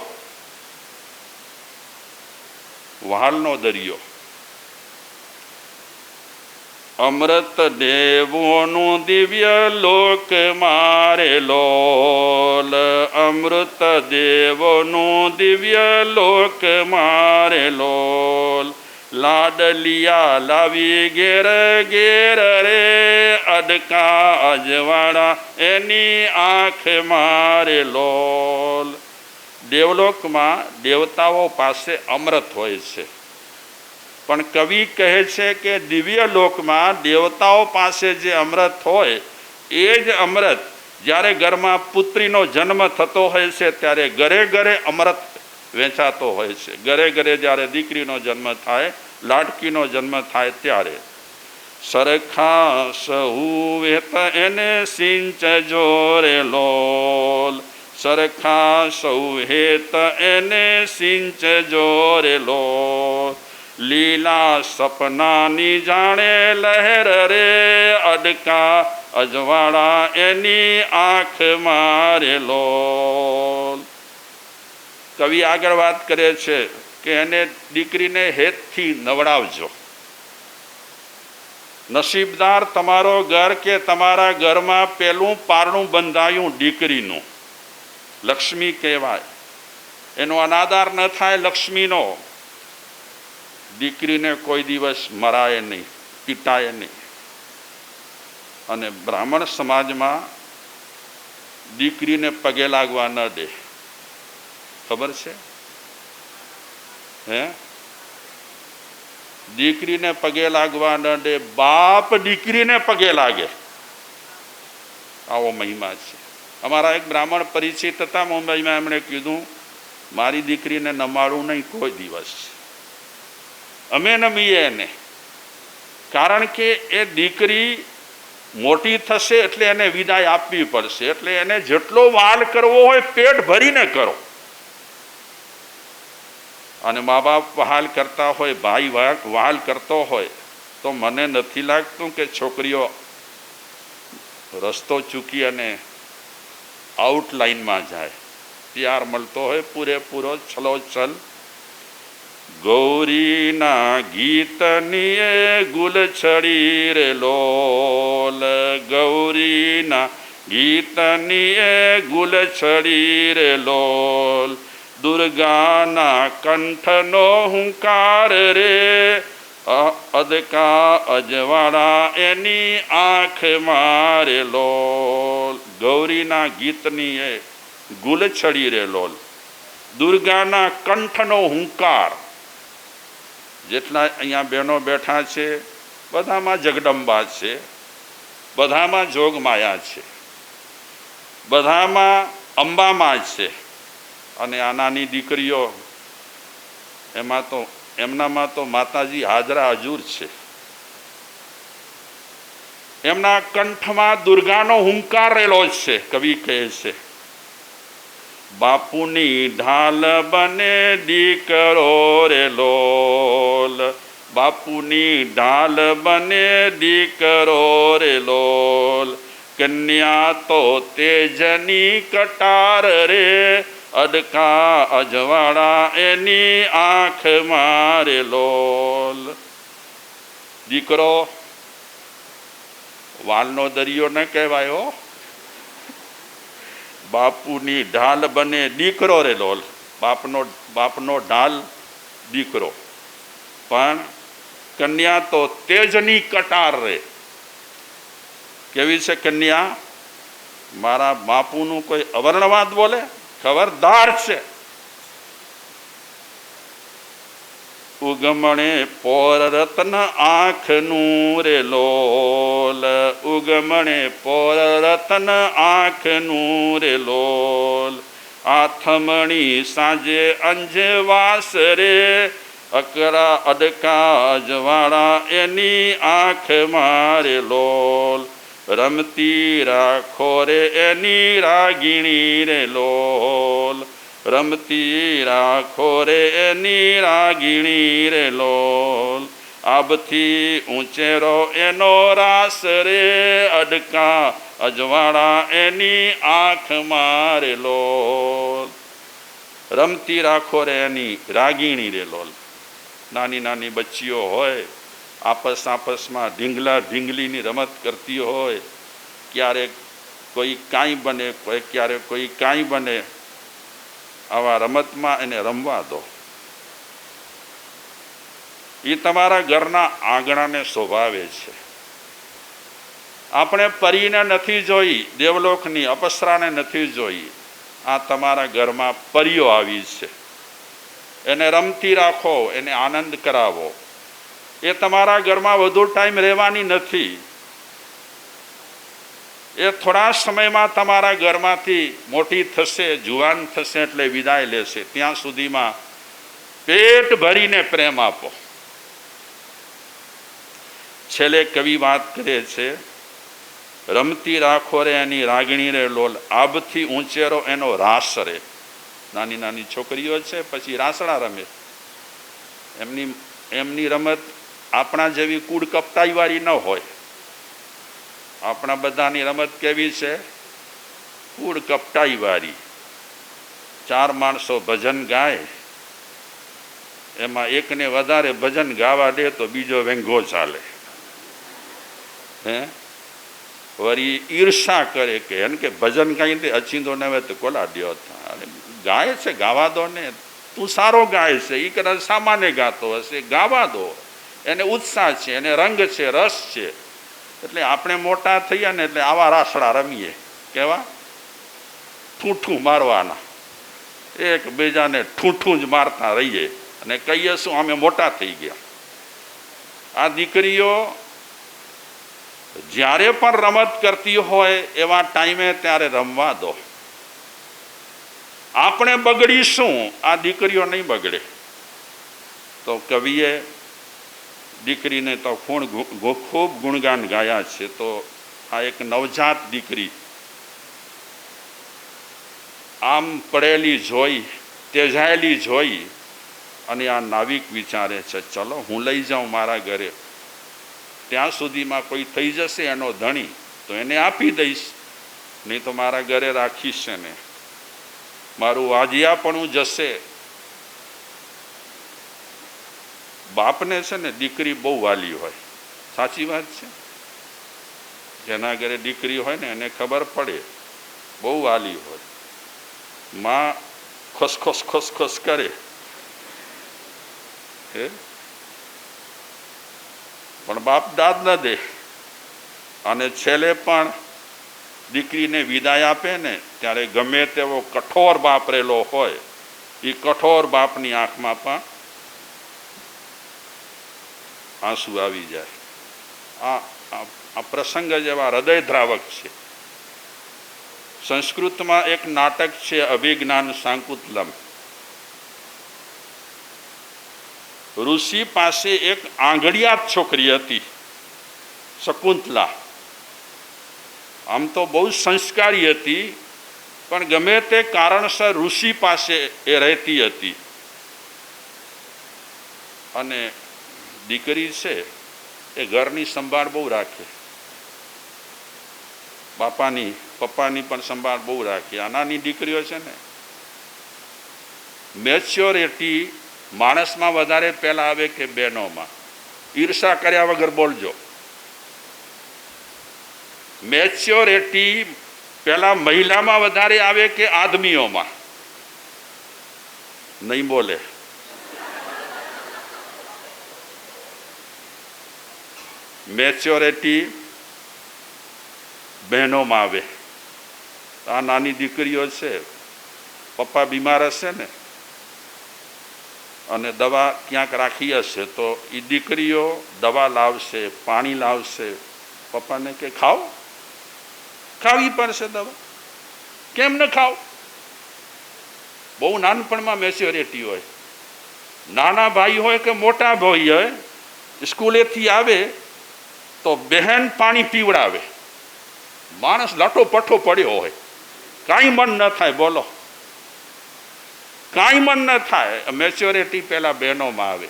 વહાલનો દરિયો. અમૃત દેવોનું દિવ્ય લોક મારે લોલ. અમૃત દેવોનું દિવ્ય લોક મારે લોલ. લાડલિયા લાવી ઘેર ઘેર રે, અડકા અજવાળા એની આંખ મારે લોલ. દેવલોકમાં દેવતાઓ પાસે અમૃત હોય છે, પણ કવિ કહે છે કે દિવ્ય લોકમાં દેવતાઓ પાસે જે અમૃત હોય એ જ અમૃત જ્યારે ઘરમાં પુત્રીનો જન્મ થતો હોય છે ત્યારે ઘરે ઘરે અમૃત વેચાતો હોય છે. ઘરે ઘરે જ્યારે દીકરીનો જન્મ થાય, લાડકીનો જન્મ થાય ત્યારે સરખા સહુ વેત એને સિંચજો રે લોલ. સરખા સૌ હેત એને સિંચજો રે લોલ. લીલા સપનાની જાણે લહેર રે, અડકા અજવાળા એની આંખ મારે લોલ. કવિ આગળ વાત કરે છે કે એને દીકરીને હેતથી નવડાવજો. નસીબદાર તમારો ઘર કે તમારા ઘરમાં પેલું પારણું બંધાયું દીકરીનું. લક્ષ્મી કહેવાય. એનો અનાદર ન થાય લક્ષ્મીનો. દીકરીને કોઈ દિવસ મરાય નહીં, પીટાય નહીં. અને બ્રાહ્મણ સમાજમાં દીકરીને પગે લાગવા ન દે. ખબર છે? હે? દીકરીને પગે લાગવા ન દે, બાપ દીકરીને પગે લાગે. આવો મહિમા છે. અમારા એક બ્રાહ્મણ પરિચિત હતા મુંબઈમાં. એમણે કીધું મારી દીકરીને નમાડું નહીં કોઈ દિવસ. અમે નમીએ એને, કારણ કે એ દીકરી મોટી થશે એટલે એને વિદાય આપવી પડશે. એટલે એને જેટલો વહાલ કરવો હોય પેટ ભરીને કરો. અને મા બાપ વહાલ કરતા હોય, ભાઈ વહાલ કરતો હોય તો મને નથી લાગતું કે છોકરીઓ રસ્તો ચૂકી અને આઉટલાઇનમાં જાય. પ્યાર મળતો હોય પૂરેપૂરો છલોછલ. ગૌરીના ગીતની એ ગુલછડી રે લોલ. ગૌરીના ગીતની એ ગુલછડી રે લોલ. દુર્ગાના કંઠનો હુંકાર રે, અદકા અજવાળા એની આંખ મારે લોલ. ગૌરીના ગીતની એ ગુલછડી રે લોલ. દુર્ગાના કંઠનો હુંકાર. જેટલા અહીંયા બહેનો બેઠા છે બધામાં જગદંબા છે, બધામાં જોગમાયા છે, બધામાં અંબામાં છે. અને આ નાની દીકરીઓ એમનામાં તો માતાજી હાજરા હજુર છે. એમના કંઠમાં દુર્ગાનો હુંકાર રહેલો છે. કવિ કહે છે, બાપુની ઢાલ બને દીકરો રે લોલ, બાપુની ઢાલ બને દીકરો રે લોલ, કન્યા તો તેજની કટાર રે, અડકા અજવાળા એની આંખ મારે લોલ. દીકરો વાલનો દરિયો ન કહેવાયો, બાપુની ઢાલ બને દીકરો રે લોલ. બાપનો ઢાલ દીકરો, પણ કન્યા તો તેજની કટાર રે. કેવી છે કન્યા? મારા બાપુનું કોઈ અવર્ણવાદ બોલે? ખબરદાર છે. ઉગમણે પોર રત્ન આંખનું રે લોલ, ઉગમણે પોર રત્ન આંખનું રે લોલ, આથમણી સાંજે અંજવાસ રે, અકરા અડકા અજવાળા એની આંખ મારે લોલ, રમતી રાખો રે એની રાગીણી રે લોલ, રમતી રાખો રે એની રાગીણી રે લોલ, આબથી ઊંચેરો એનો રાસ રે, અડકા અજવાળા એની આંખ મારે લોલ, રમતી રાખો રે એની રાગીણી રે લોલ. નાની નાની બચ્ચીઓ હોય, આપસમાં ઢીંગલા ઢીંગલીની રમત કરતી હોય, ક્યારેક કોઈ કાંઈ બને, ક્યારેક કોઈ કાંઈ બને, આવા રમતમાં એને રમવા દો. એ તમારા ઘરના આંગણાને શોભાવે છે. આપણે પરીને નથી જોઈ, દેવલોકની અપસરાને નથી જોઈ, આ તમારા ઘરમાં પરીઓ આવી છે. એને રમતી રાખો, એને આનંદ કરાવો. એ તમારા ઘરમાં વધુ ટાઈમ રહેવાની નથી. એ થોડા સમયમાં તમારા ઘરમાંથી મોટી થશે, જુવાન થશે એટલે વિદાય લેશે. ત્યાં સુધીમાં પેટ ભરીને પ્રેમ આપો. છેલ્લે કવિ વાત કરે છે, રમતી રાખો રે એની રાગણી રે લોલ, આબથી ઊંચેરો એનો રાસ રે. નાની નાની છોકરીઓ છે, પછી રાસડા રમે. એમની રમત આપણા જેવી કૂડ કપટાઈવાળી ન હોય. આપણા બધાની રમત કેવી છે? કૂડ કપટાઈવાળી. 4 માણસો ભજન ગાય, એમાં એકને વધારે ભજન ગાવા દે તો બીજો વેંગો ચાલે. હે વળી ઈર્ષા કરે કે એને કે ભજન ગાઈ તે અચીંદો ન આવે તો કોલા દ્યો. ગાય છે, ગાવા દો ને. તું સારો ગાય છે, એ કદાચ સામાન્ય ગાતો હશે, ગાવા દો. એને ઉત્સાહ છે, એને રંગ છે, રસ છે. એટલે આપણે મોટા થઈએ ને એટલે આવા રાસડા રમીએ. કેવા? ઠૂઠું મારવાના, એકબીજાને ઠૂઠું જ મારતા રહીએ અને કહીએ શું, અમે મોટા થઈ ગયા. આ દીકરીઓ જ્યારે પણ રમત કરતી હોય એવા ટાઈમે ત્યારે રમવા દો. આપણે બગડીશું, આ દીકરીઓ નહીં બગડે. તો કવિએ દીકરીને તો ખૂબ ગુણગાન ગાયા છે. તો આ એક નવજાત દીકરી આમ પડેલી જોઈ, તેજાયેલી જોઈ અને આ નાવિક વિચારે છે, ચલો હું લઈ જાઉં મારા ઘરે. ત્યાં સુધીમાં કોઈ થઈ જશે એનો ધણી તો એને આપી દઈશ, નહીં તો મારા ઘરે રાખીશ છે ને. મારું વાજિયાપણું જશે. બાપને છે ને દીકરી બહુ વાલી હોય. સાચી વાત છે. જેના ઘરે દીકરી હોય ને એને ખબર પડે, બહુ વાલી હોય. માં ખસખસ ખસખસ કરે, પણ બાપ દાદ ન દે. અને છેલ્લે પણ દીકરીને વિદાય આપે ને ત્યારે ગમે તેવો કઠોર બાપ રહેલો હોય, એ કઠોર બાપની આંખમાં પણ આંસુ આવી જાય. આ પ્રસંગ જેવા હૃદયદ્રાવક છે. સંસ્કૃતમાં એક નાટક છે અભિજ્ઞાન શાકુંતલમ. ઋષિ પાસે એક આંગળિયાત છોકરી હતી, શકુંતલા. આમ તો બહુ સંસ્કારી હતી, પણ ગમે તે કારણસર ઋષિ પાસે એ રહેતી હતી. અને દીકરી છે એ ઘરની સંભાળ બહુ રાખે, બાપાની પપ્પાની પણ સંભાળ બહુ રાખે. આ નાની દીકરીઓ છે ને, મેચ્યોરિટી માણસમાં વધારે પહેલાં આવે કે બહેનોમાં? ઈર્ષા કર્યા વગર બોલજો. મેચ્યોરિટી પહેલાં મહિલામાં વધારે આવે કે આદમીઓમાં? નહીં બોલે. મેચ્યોરિટી બહેનોમાં આવે. આ નાની દીકરીઓ છે, પપ્પા બીમાર હશે ને અને દવા ક્યાંક રાખી હશે તો એ દીકરીઓ દવા લાવશે, પાણી લાવશે. પપ્પાને કે ખાઓ, ખાવી પડશે દવા, કેમ ન ખાવ? બહુ નાનપણમાં મેચ્યોરિટી હોય. નાના ભાઈ હોય કે મોટા ભાઈ હોય, સ્કૂલેથી આવે તો બહેન પાણી પીવડાવે. માણસ લટો પઠો પડ્યો હોય, કાંઈ મન ન થાય. બોલો, કાંઈ મન ન થાય. મેચ્યોરિટી પહેલાં બહેનોમાં આવે.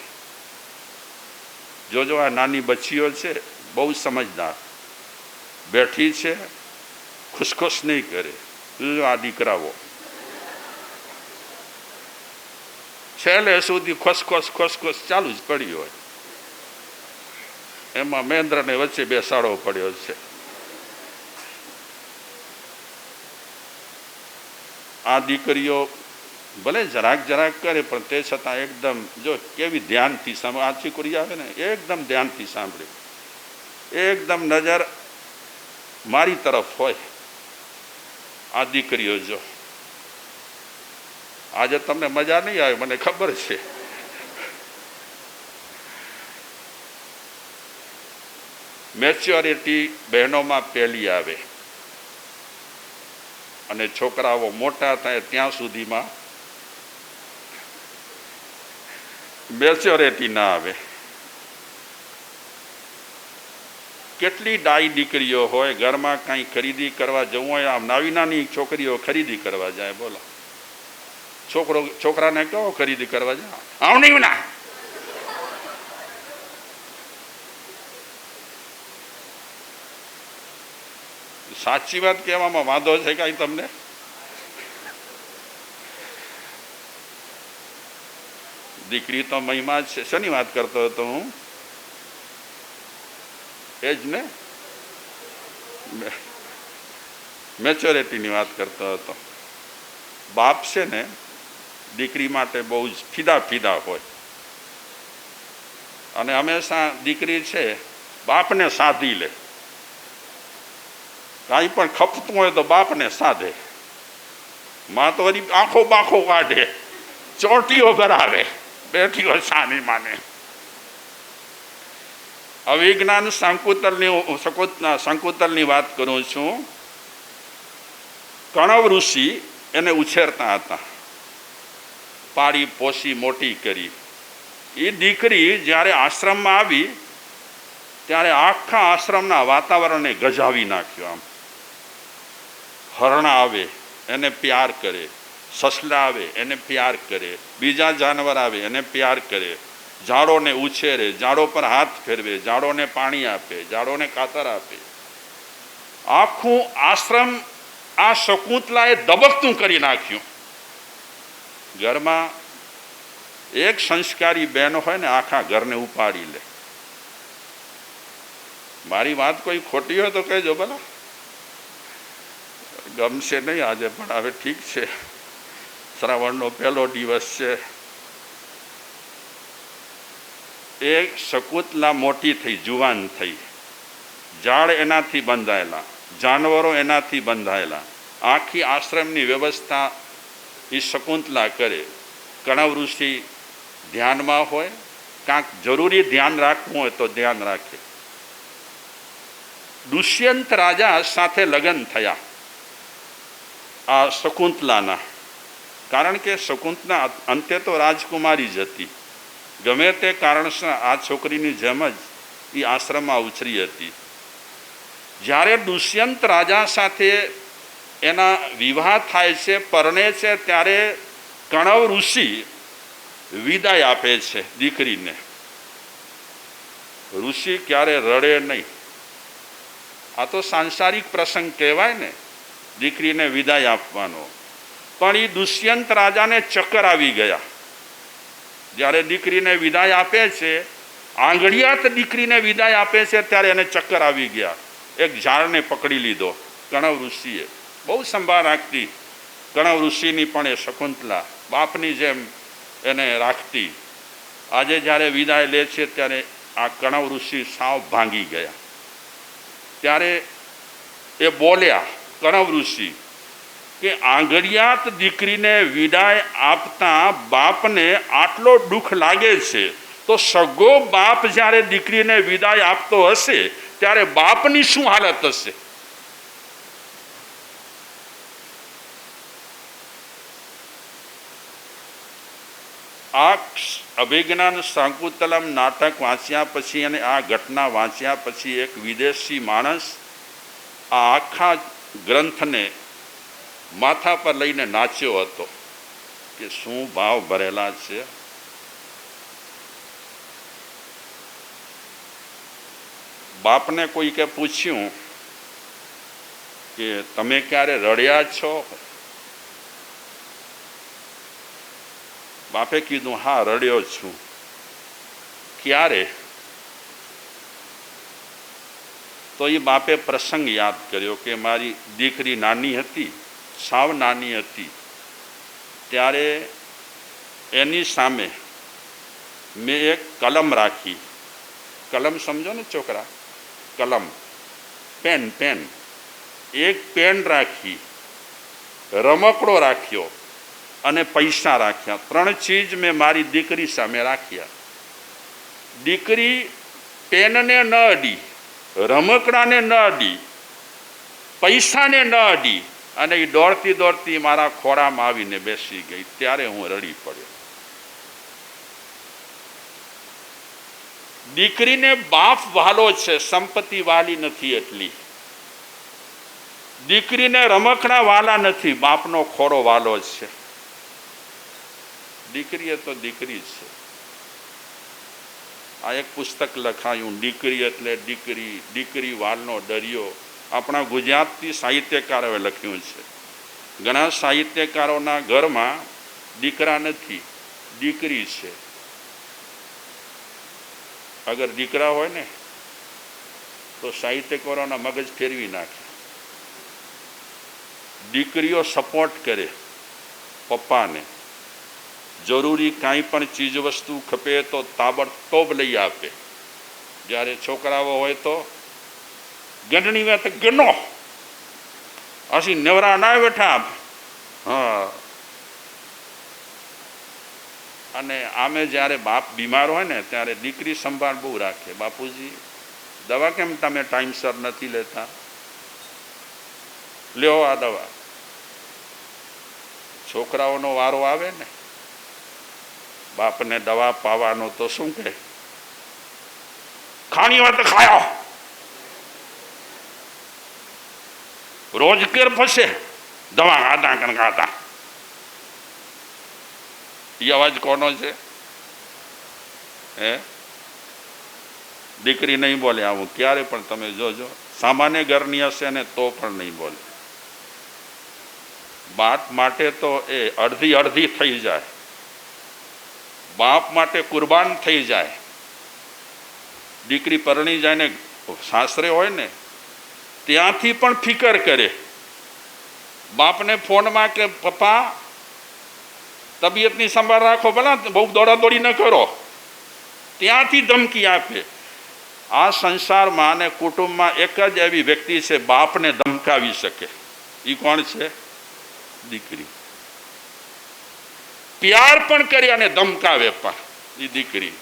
જોજો આ નાની બચ્ચીઓ છે, બહુ સમજદાર, બેઠી છે, ખુશખુશ નહીં કરે. આ દીકરાઓ છેલ્લે સુધી ખોસખોસ ચાલુ જ પડી હોય. એમાં મહેન્દ્રને વચ્ચે બેસાડવો પડ્યો છે. આ દીકરીઓ ભલે જરાક કરે, પણ તે છતાં એકદમ જો કેવી ધ્યાનથી સાંભળે. આ છોકરી આવે ને એકદમ ધ્યાનથી સાંભળે, એકદમ નજર મારી તરફ હોય. આ દીકરીઓ જો, આજે તમને મજા નહીં આવે મને ખબર છે. મેચ્યોરિટી બહેનોમાં પહેલી આવે અને છોકરાઓ મોટા થાય ત્યાં સુધીમાં મેચ્યોરિટી ના આવે. કેટલી ડાઈ દીકરીઓ હોય, ઘરમાં કાંઈ ખરીદી કરવા જવું હોય, આમ નાની છોકરીઓ ખરીદી કરવા જાય. બોલો, છોકરાને કહો ખરીદી કરવા જાય, આવ નહીં ના. સાચી વાત કહેવામાં વાંધો છે કાંઈ તમને? દીકરી તો મહિમા છે. શેની વાત કરતો હતો હું? એ જ ને, મેચ્યોરિટીની વાત કરતો હતો. બાપ છે ને દીકરી માટે બહુ જ ફીદા હોય, અને હંમેશા દીકરી છે બાપને સાધી લે. કાંઈ પણ ખપતું હોય તો બાપને સાધે. માં તો હજી આંખો બાંખો કાઢે, ચોટીઓ ભરાવે, બેઠી હોય સાની માને. અવિજ્ઞાન શંકુતલની વાત કરું છું. કણવ ઋષિ એને ઉછેરતા હતા, પાળી પોષી મોટી કરી. એ દીકરી જ્યારે આશ્રમમાં આવી ત્યારે આખા આશ્રમના વાતાવરણને ગજાવી નાખ્યું. આમ હરણા આવે એને પ્યાર કરે, સસલા આવે એને પ્યાર કરે, બીજા જાનવર આવે એને પ્યાર કરે, ઝાડોને ઉછેરે, ઝાડો પર હાથ ફેરવે, ઝાડોને પાણી આપે, ઝાડોને ખાતર આપે. આખું આશ્રમ આ શકુંતલાએ દબકતું કરી નાખ્યું. ઘરમાં એક સંસ્કારી બહેન હોય ને આખા ઘરને ઉપાડી લે. મારી વાત કોઈ ખોટી હોય તો કહેજો ભલા, ગમશે નહીં આજે, પણ હવે ઠીક છે, શ્રાવણનો પહેલો દિવસ છે. એ શકુંતલા મોટી થઈ, જુવાન થઈ, ઝાડ એનાથી બંધાયેલા, જાનવરો એનાથી બંધાયેલા, આખી આશ્રમની વ્યવસ્થા એ શકુંતલા કરે. કણવ ઋષિ ધ્યાનમાં હોય, કાંક જરૂરી ધ્યાન રાખવું હોય તો ધ્યાન રાખે. દુષ્યંત રાજા સાથે લગ્ન થયા આ શકુંતલાના, કારણ કે શકુંતલા અંતે તો રાજકુમારી જ હતી. ગમે તે કારણસર આ છોકરીની જેમ જ એ આશ્રમમાં ઉછરી હતી. જ્યારે દુષ્યંત રાજા સાથે એના વિવાહ થાય છે, પરણે છે, ત્યારે કણવ ઋષિ વિદાય આપે છે દીકરીને. ઋષિ ક્યારે રડે નહીં. આ તો સાંસારિક પ્રસંગ કહેવાય ને, દીકરીને વિદાય આપવાનો. પણ એ દુષ્યંત રાજાને ચક્કર આવી ગયા. જ્યારે દીકરીને વિદાય આપે છે, આંગળિયાત દીકરીને વિદાય આપે છે, ત્યારે એને ચક્કર આવી ગયા. એક ઝાડને પકડી લીધો કણવ ઋષિએ. બહુ સંભાળ રાખતી કણવ ઋષિની પણ એ શકુંતલા બાપની જેમ એને રાખતી. આજે જ્યારે વિદાય લે છે ત્યારે આ કણવ ઋષિ સાવ ભાંગી ગયા. ત્યારે એ બોલ્યા કણવ ઋષિ કે આંગળિયાત દીકરીને વિદાય આપતા બાપને આટલો દુઃખ લાગે છે, તો સગો બાપ જ્યારે દીકરીને વિદાય આપતો હશે ત્યારે બાપની શું હાલત હશે? આ અભિજ્ઞાન શાકુંતલમ નાટક વાંચ્યા પછી અને આ ઘટના વાંચ્યા પછી એક વિદેશી માણસ આ આખા ગ્રંથને માથા પર લઈને નાચ્યો હતો કે શું ભાવ ભરેલા છે. બાપને કોઈકે પૂછ્યું કે તમે ક્યારે રડ્યા છો? બાપે કીધું હા રડ્યો છું. ક્યારે? તો એ બાપે પ્રસંગ યાદ કર્યો કે મારી દીકરી નાની હતી, સાવ નાની હતી, ત્યારે એની સામે મેં એક કલમ રાખી. કલમ સમજો ને છોકરા, કલમ, પેન, પેન, એક પેન રાખી, રમકડો રાખ્યો અને પૈસા રાખ્યા. 3 ચીજ મેં મારી દીકરી સામે રાખ્યા. દીકરી પેનને ન અડી, રમકડાને ન અડી, પૈસાને ન અડી, અને એ દોડતી દોડતી મારા ખોળામાં આવીને બેસી ગઈ. ત્યારે હું રડી પડ્યો. દીકરીને બાપ વાલો છે, સંપત્તિ વાલી નથી. એટલી દીકરીને રમકડા વાલા નથી, બાપનો ખોળો વાલો છે. દીકરી એ તો દીકરી છે. આ એક પુસ્તક લખાયું, દીકરી એટલે દીકરી, દીકરી વાલનો દરિયો. આપણા ગુજરાતી સાહિત્યકારોએ લખ્યું છે. ઘણા સાહિત્યકારોના ઘરમાં દીકરા નથી, દીકરી છે. અગર દીકરા હોય ને તો સાહિત્યકારોના મગજ ફેરવી નાખે. દીકરીઓ સપોર્ટ કરે પપ્પાને. જરૂરી કાંઈ પણ ચીજ વસ્તુ ખપે તો તાબડતોબ લઈ આપે. જ્યારે છોકરાઓ હોય તો ગંડણી વાત ગનો અસી નવરા ના બેઠા. હા, અને આમે જ્યારે બાપ બીમાર હોય ને ત્યારે દીકરી સંભાળ બહુ રાખે. બાપુજી દવા કેમ તમે ટાઈમસર નથી લેતા? લ્યો આ દવા. છોકરાઓનો વારો આવે ને, બાપને દવા પાવાનો તો શું કહે, ખાણી વાત ખાયો, રોજ કેર ફસે, દવા ખાતા ખાતા. એ અવાજ કોનો છે? હે, દીકરી નહીં બોલે આવું ક્યારે પણ. તમે જોજો, સામાન્ય ઘરની હશે ને તો પણ નહીં બોલે. બાપ માટે તો એ અડધી અડધી થઈ જાય, બાપ માટે કુરબાન થઈ જાય. દીકરી પરણી જાય ને સાસરે હોય ને ત્યાંથી પણ ફિકર કરે. બાપને ફોનમાં કે પપ્પા તબિયતની સંભાળ રાખો, ભલા બહુ દોડાદોડી ન કરો, ત્યાંથી ધમકી આપે. આ સંસારમાં અને કુટુંબમાં એક જ એવી વ્યક્તિ છે બાપને ધમકાવી શકે. એ કોણ છે? દીકરી. પ્યાર પણ કરી અને ધમકાવે પણ એ દીકરી.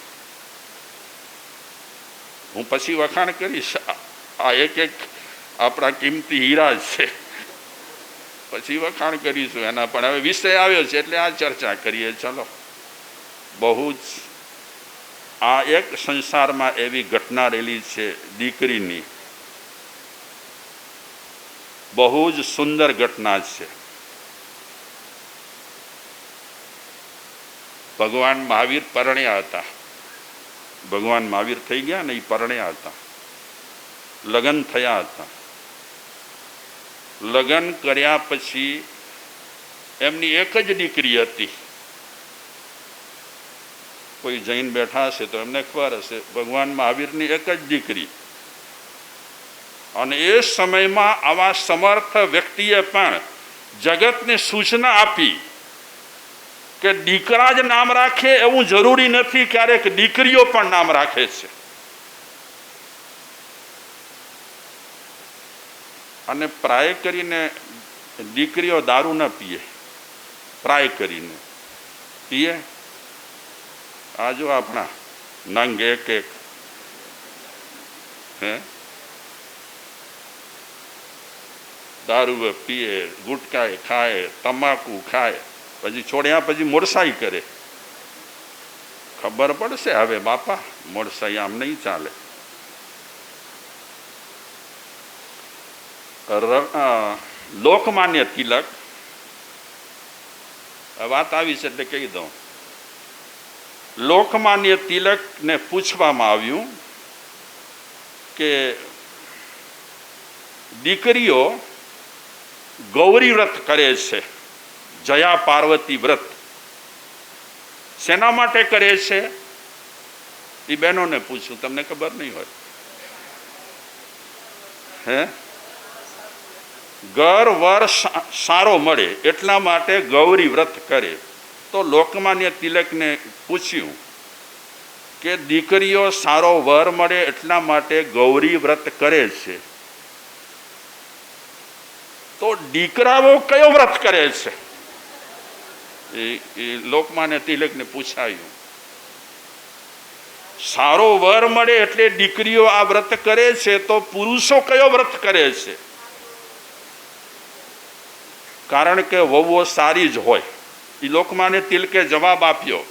હું પછી વખાણ કરીશ. આ એક એક આપણા કિંમતી હીરા છે, પછી વખાણ કરીશું એના. પણ હવે વિષય આવ્યો છે એટલે આ ચર્ચા કરીએ. ચલો, બહુ જ આ એક સંસારમાં એવી ઘટના રહેલી છે દીકરીની બહુ જ સુંદર ઘટના છે. ભગવાન મહાવીર પરણ્યા હતા. ભગવાન મહાવીર થઈ ગયા ને, એ પરણ્યા હતા, લગ્ન થયા હતા. લગ્ન કર્યા પછી એમની એક જ દીકરી હતી. કોઈ જૈન બેઠા હશે તો એમને ખબર હશે, ભગવાન મહાવીરની એક જ દીકરી. અને એ સમયમાં આવા સમર્થ વ્યક્તિએ પણ જગતને સૂચના આપી કે દીકરા જ નામ રાખે એવું જરૂરી નથી, ક્યારેક દીકરીઓ પણ નામ રાખે છે. અને પ્રાય કરીને દીકરીઓ દારૂ ન પીએ, પ્રાય કરીને પીએ. આ જો આપણા નંગ એક એક દારૂ પીએ, ગુટકાએ ખાય, તમાકુ ખાય, પછી છોડ્યા પછી મોડસાઈ કરે. ખબર પડશે હવે બાપા, મોડસાઈ આમ નહીં ચાલે. લોકમાન્ય તિલક, વાત આવી છે એટલે કહી દઉં. લોકમાન્ય તિલકને પૂછવામાં આવ્યું કે દીકરીઓ ગૌરી વ્રત કરે છે, જયા પાર્વતી વ્રત, શેના માટે કરે છે? એ બહેનોને પૂછ્યું, તમને ખબર નહીં હોય. ઘર વર સારો મળે એટલા માટે ગૌરી વ્રત કરે. તો લોકમાન્ય તિલકને પૂછ્યું કે દીકરીઓ સારો વર મળે એટલા માટે ગૌરી વ્રત કરે છે, તો દીકરાઓ કયો વ્રત કરે છે? એ લોકમાન્ય તિલકને પૂછાયું. સારો વર મળે એટલે દીકરીઓ આ વ્રત કરે છે, તો પુરુષો કયો વ્રત કરે છે? કારણ કે વહુઓ સારી જ હોય. એ લોકમાન્ય તિલકે જવાબ આપ્યો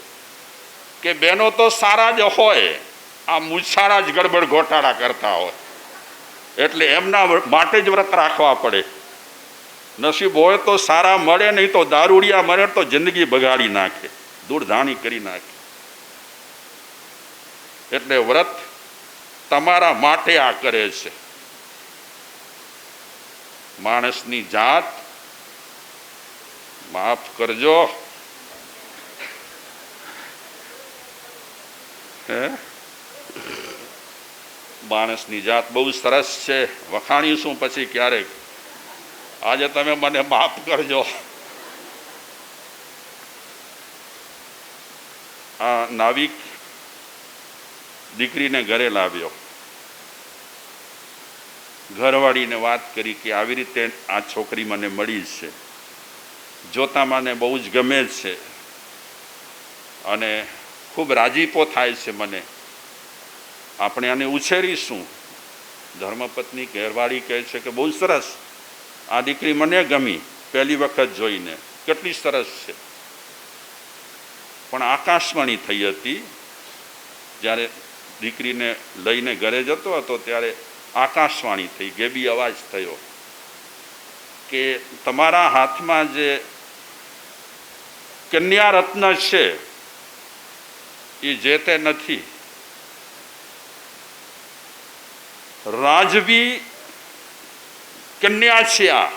કે બહેનો તો સારા જ હોય, આ મૂછાળા જ ગડબડ ઘોટાળા કરતા હોય, એટલે એમના માટે જ વ્રત રાખવા પડે. નસીબ હોય તો સારા મળે, નહીં તો દારૂડિયા મળે તો જિંદગી બગાડી નાખે, દૂરધાણી કરી નાખે. એટલે વ્રત તમારા માટે આ કરે છે. માણસની જાત, માફ કરજો, માણસની જાત બહુ સરસ છે, વખાણીશું પછી ક્યારેક. આજે તમે મને માફ કરજો. આ નાવિક દીકરીને ઘરે લાવ્યો. ઘરવાળીને વાત કરી કે આવી રીતે આ છોકરી મને મળી છે, જોતા મને બહુ જ ગમે છે અને ખૂબ રાજીપો થાય છે મને, આપણે આને ઉછેરીશું. ધર્મપત્ની ઘરવાળી કહે છે કે બહુ સરસ, આ દીકરી મને ગમી પહેલી વખત જોઈને, કેટલી સરસ છે. પણ આકાશવાણી થઈ હતી, જ્યારે દીકરીને લઈને ઘરે જતો હતો ત્યારે આકાશવાણી થઈ, ગેબી અવાજ થયો કે તમારા હાથમાં જે કન્યા રત્ન છે એ જે તે નથી, રાજવી કન્યા છે આ,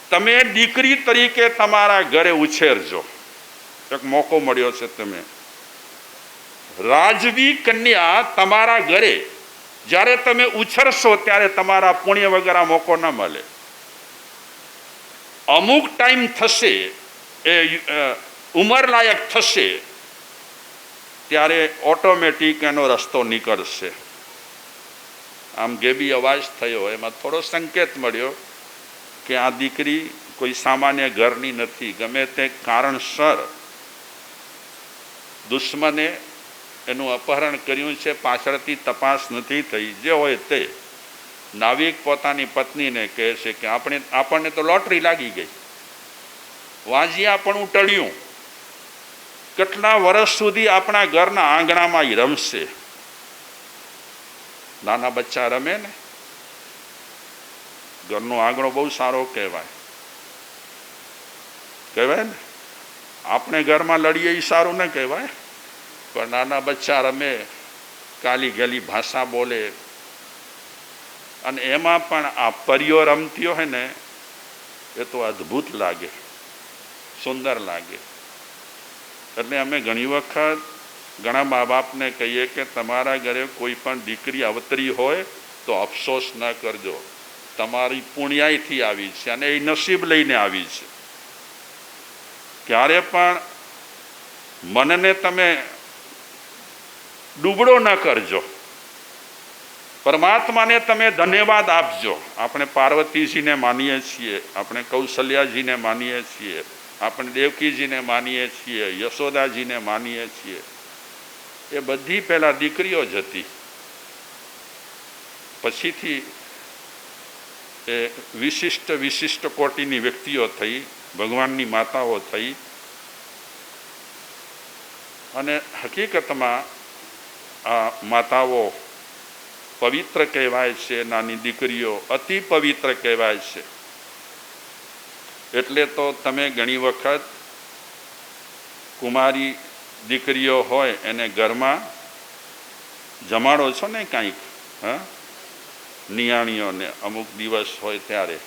તમે દીકરી તરીકે તમારા ઘરે ઉછેરજો. એક મોકો મળ્યો છે, તમે રાજવી કન્યા તમારા ઘરે જ્યારે તમે ઉછરશો ત્યારે તમારા પુણ્ય વગર આ મોકો ન મળે. અમુક ટાઈમ થશે, એ ઉંમરલાયક થશે, ત્યારે ઓટોમેટિક એનો રસ્તો નીકળશે. આમ ગેબી અવાજ થયો, એમાં થોડો સંકેત મળ્યો કે આ દીકરી કોઈ સામાન્ય ઘરની નથી. ગમે તે કારણસર દુશ્મને એનું અપહરણ કર્યું છે, પાછળથી તપાસ નથી થઈ. જે હોય તે, નાવિક પોતાની પત્નીને કહે છે કે આપણને તો લોટરી લાગી ગઈ, વાંજિયા પણ ટળ્યું. કેટલા વર્ષ સુધી આપણા ઘરના આંગણામાં રમશે? નાના બચ્ચા રમે ને, ઘરનો આંગણો બહુ સારો કહેવાય કહેવાય ને. આપણે ઘરમાં લડીએ એ સારું ન કહેવાય, પણ નાના બચ્ચા રમે, કાલી ગેલી ભાષા બોલે, અને એમાં પણ આ પરીઓ રમતી હોય ને એ તો અદ્ભુત લાગે, સુંદર લાગે. એટલે અમે ઘણી વખત ઘણા મા બાપને કહીએ કે તમારા ઘરે કોઈ પણ દીકરી અવતરી હોય તો અફસોસ ન કરજો, તમારી પુણ્યાઈથી આવી છે અને એ નસીબ લઈને આવી છે. ક્યારે પણ મનને તમે ડૂબડો ન કરજો, પરમાત્માને તમે ધન્યવાદ આપજો. આપણે પાર્વતીજીને માનીએ છીએ, આપણે કૌશલ્યાજીને માનીએ છીએ, આપણે દેવકીજીને માનીએ છીએ, યશોદાજીને માનીએ છીએ. એ બધી પહેલાં દીકરીઓ જ હતી, પછીથી એ વિશિષ્ટ કોટીની વ્યક્તિઓ થઈ, ભગવાનની માતાઓ થઈ. અને હકીકતમાં આ માતાઓ પવિત્ર કહેવાય છે, નાની દીકરીઓ અતિ પવિત્ર કહેવાય છે. એટલે તો તમે ઘણી વખત કુમારી દીકરીઓ હોય એને ઘરમાં જમાડો છો ને કાંઈક, હા, નિયાણીઓને અમુક દિવસ હોય ત્યારે.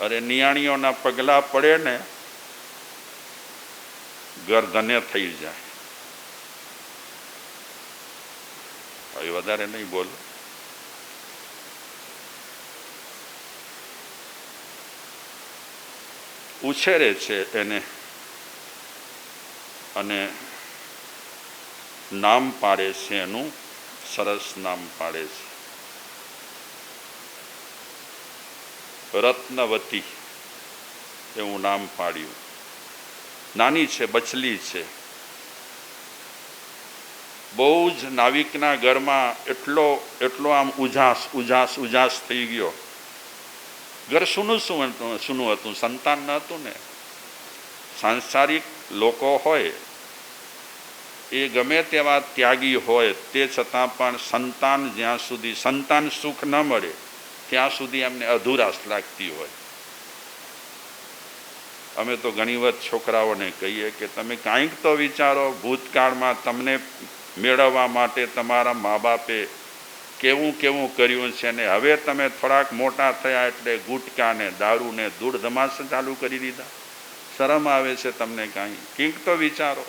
અરે નિયાણીઓના પગલાં પડે ને ઘર ધન્ય થઈ જાય. હવે વધારે નહીં બોલો. ઉછેરે છે એને અને નામ પાડે છે, એનું સરસ નામ પાડે છે, રત્નવતી એવું નામ પાડ્યું. નાની છે, બચલી છે. બહુ જ નાવિકના ઘરમાં એટલો આમ ઉજાસ થઈ ગયો. ઘર સૂનું હતું, સંતાન ન હતું ને. સાંસારિક લોકો હોય એ ગમે તેવા ત્યાગી હોય તે છતાં પણ સંતાન જ્યાં સુધી સંતાન સુખ ન મળે ત્યાં સુધી એમને અધુરાશ લાગતી હોય. અમે તો ઘણી વખત છોકરાઓને કહીએ કે તમે કાંઈક તો વિચારો, ભૂતકાળમાં તમને મેળવવા માટે તમારા મા બાપે કેવું કેવું કર્યું છે, ને હવે તમે થોડાક મોટા થયા એટલે ગુટકાને દારૂને ધૂળ ધમાસા ચાલુ કરી દીધા. શરમ આવે છે તમને? કંઈક તો વિચારો.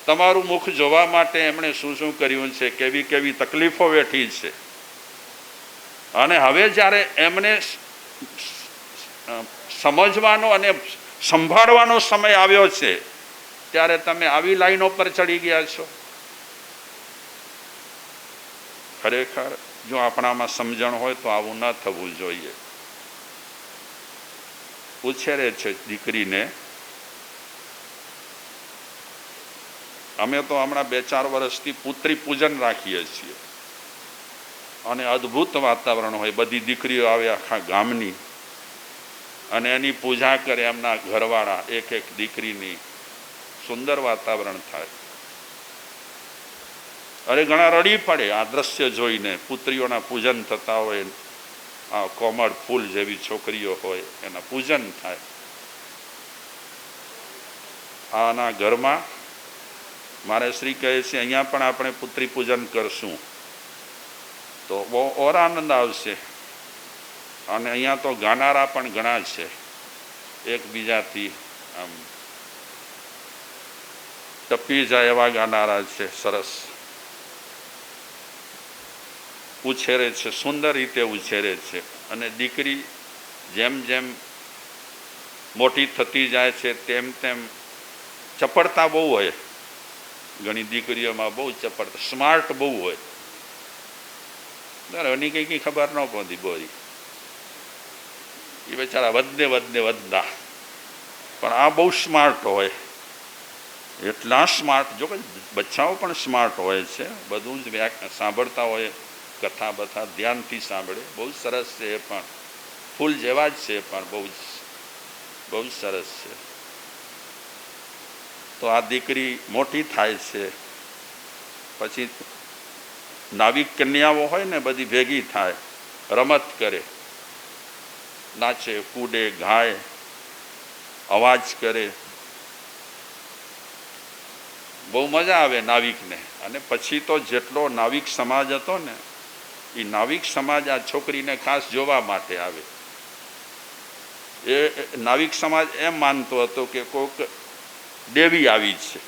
તમારું મુખ જોવા માટે એમણે શું શું કર્યું છે, કેવી કેવી તકલીફો વેઠી છે. અને હવે જ્યારે એમને સમજવાનો અને સંભાળવાનો સમય આવ્યો છે ત્યારે તમે આવી લાઈનો પર ચડી ગયા છો. ખરેખર જો આપણામાં સમજણ હોય તો આવું ન થવું જોઈએ. ઉછેરે છે દીકરીને. અમે તો હમણાં 2-4 વર્ષથી પુત્રી પૂજન રાખીએ છીએ અને અદ્ભુત વાતાવરણ હોય. બધી દીકરીઓ આવે આખા ગામની અને એની પૂજા કરે એમના ઘરવાળા, એક એક દીકરીની. સુંદર વાતાવરણ થાય. અરે ઘણા રડી પડે આ દ્રશ્ય જોઈને. પુત્રીઓના પૂજન થતા હોય, આ કોમળ ફૂલ જેવી છોકરીઓ હોય એના પૂજન થાય. આના ઘરમાં મારે શ્રી કહે છે અહીંયા પણ આપણે પુત્રી પૂજન કરશું તો બહુ ઓર આનંદ આવશે. અને અહીંયા તો ગાનારા પણ ઘણા છે, એકબીજાથી આમ ટપી જાય એવા ગાનારા છે. સરસ ઉછેરે છે, સુંદર રીતે ઉછેરે છે. અને દીકરી જેમ જેમ મોટી થતી જાય છે તેમ તેમ ચપળતા બહુ હોય. ઘણી દીકરીઓમાં બહુ ચપળતા, સ્માર્ટ બહુ હોય. એની કંઈ ખબર ન પડતી બોરી. એ બેચારા વધતા પણ આ બહુ સ્માર્ટ હોય. એટલા સ્માર્ટ, જો કે બચ્ચાઓ પણ સ્માર્ટ હોય છે, બધું જ સાંભળતા હોય, કથા બથા ધ્યાનથી સાંભળે. બહુ સરસ છે. એ પણ ફૂલ જેવા જ છે, પણ બહુ જ સરસ છે. તો આ દીકરી મોટી થાય છે પછી નાવિક કન્યાઓ હોય ને બધી ભેગી થાય રમત કરે, નાચે કૂદે ગાય, અવાજ કરે, બહુ મજા આવે નાવિકને. અને પછી તો જેટલો નાવિક સમાજ હતો ને, એ નાવિક સમાજ આ છોકરીને ખાસ જોવા માટે આવે. એ નાવિક સમાજ એમ માનતો હતો કે કોઈક દેવી આવી છે,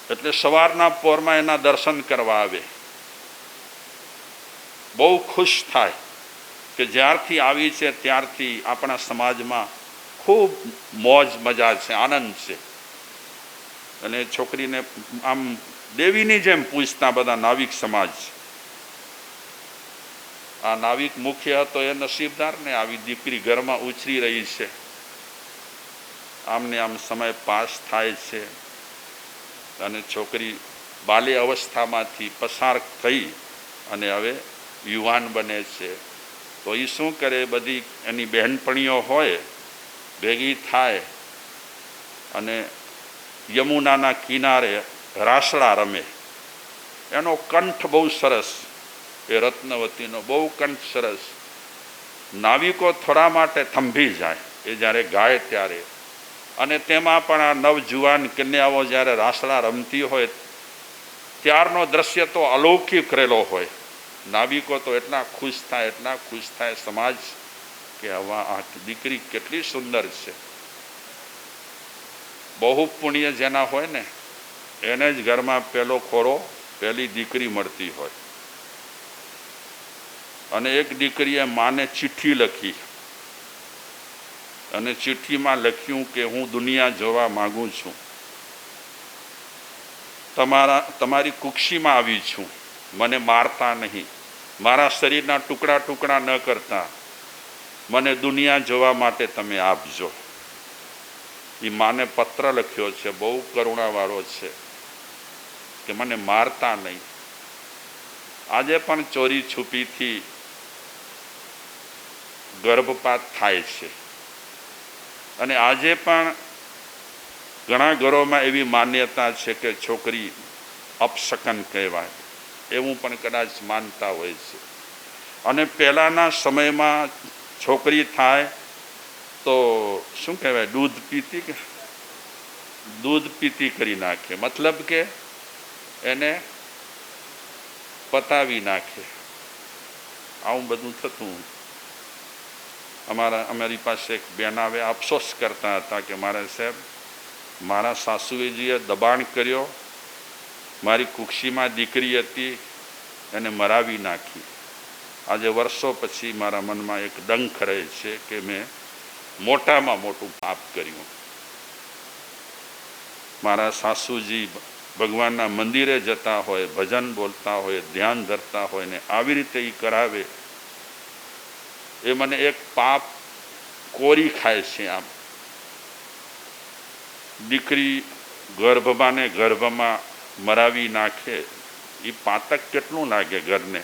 એટલે સવારના પોરમાં એના દર્શન કરવા આવે. બહુ ખુશ થાય કે જ્યારથી આવી છે ત્યારથી આપણા સમાજમાં ખૂબ મોજ મજા છે, આનંદ છે. અને છોકરીને આમ દેવીની જેમ પૂજતા બધા નાવિક સમાજ. આ નાવિક મુખ્ય હતો એ નસીબદાર ને આવી દીકરી ઘરમાં ઉછરી રહી છે. આમને આમ સમય પાસ થાય છે અને છોકરી બાલ્ય અવસ્થામાંથી પસાર થઈ અને હવે યુવાન બને છે. તો એ શું કરે, બધી એની બહેનપણીઓ હોય ભેગી થાય અને યમુનાના કિનારે રાસડા રમે. એનો કંઠ બહુ સરસ, એ રત્નવતીનો બહુ કંઠ સરસ. નાવિકો થોડા માટે થંભી જાય એ જ્યારે ગાય ત્યારે. અને તેમાં પણ આ નવજુવાન કન્યાઓ જ્યારે રાસડા રમતી હોય ત્યારનો દ્રશ્ય તો અલૌકિક રહેલો હોય. નાવિકો તો એટલા ખુશ થાય સમાજ કે હવે આ દીકરી કેટલી સુંદર છે. બહુ પુણ્ય જેના હોય ને એને જ ઘરમાં પહેલો ખોરો, પહેલી દીકરી મળતી હોય. અને એક દીકરીએ માને ચિઠ્ઠી લખી અને ચિઠ્ઠીમાં લખ્યું કે હું દુનિયા જોવા માગું છું, તમારી કુક્ષીમાં આવી છું, મને મારતા નહીં, મારા શરીરના ટુકડા ટુકડા ન કરતા, મને દુનિયા જોવા માટે તમે આપજો. એ માને પત્ર લખ્યો છે, બહુ કરુણાવાળો છે કે મને મારતા નહીં. આજે પણ ચોરી છુપીથી ગર્ભપાત થાય છે અને આજે પણ ઘણા ઘરોમાં એવી માન્યતા છે કે છોકરી અપશકન કહેવાય, એવું પણ કદાચ માનતા હોય છે. અને પહેલાંના સમયમાં છોકરી થાય તો શું કહેવાય, દૂધ પીતી કરી નાખે, મતલબ કે એને પતાવી નાખે. આવું બધું થતું. અમારી પાસે એક બેન આવે, અફસોસ કરતા હતા કે મારા સાહેબ, મારા સાસુજીએ દબાણ કર્યો, મારી કુક્ષીમાં દીકરી હતી એને મરાવી નાખી. આજે વર્ષો પછી મારા મનમાં એક ડંખ રહે છે કે મેં મોટામાં મોટું પાપ કર્યું. મારા સાસુજી ભગવાનના મંદિરે જતા હોય, ભજન બોલતા હોય, ધ્યાન ધરતા હોય ને આવી રીતે એ કરાવે, એ મને એક પાપ કોરી ખાય છે. આમ દીકરી ગર્ભમાં ને ગર્ભમાં મરાવી નાખે, એ પાતક કેટલું લાગે ઘરને,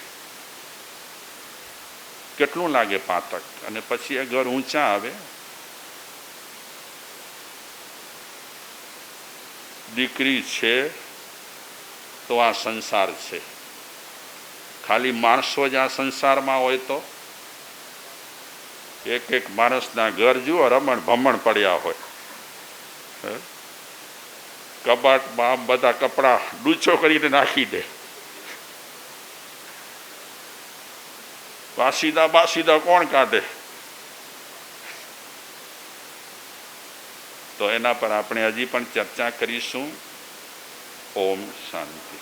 કેટલું લાગે પાતક. અને પછી એ ઘર ઊંચા આવે. દીકરી છે તો આ સંસાર છે. ખાલી માણસો જ આ સંસારમાં હોય તો એક એક માણસના ઘર જુઓ રમણ ભમણ પડ્યા હોય, કબાટમાં આમ બધા કપડાં ડૂચો કરીને નાખી દે, બાસીદા કોણ કાઢે? તો એના પર આપણે હજી પણ ચર્ચા કરીશું. ઓમ શાંતિ.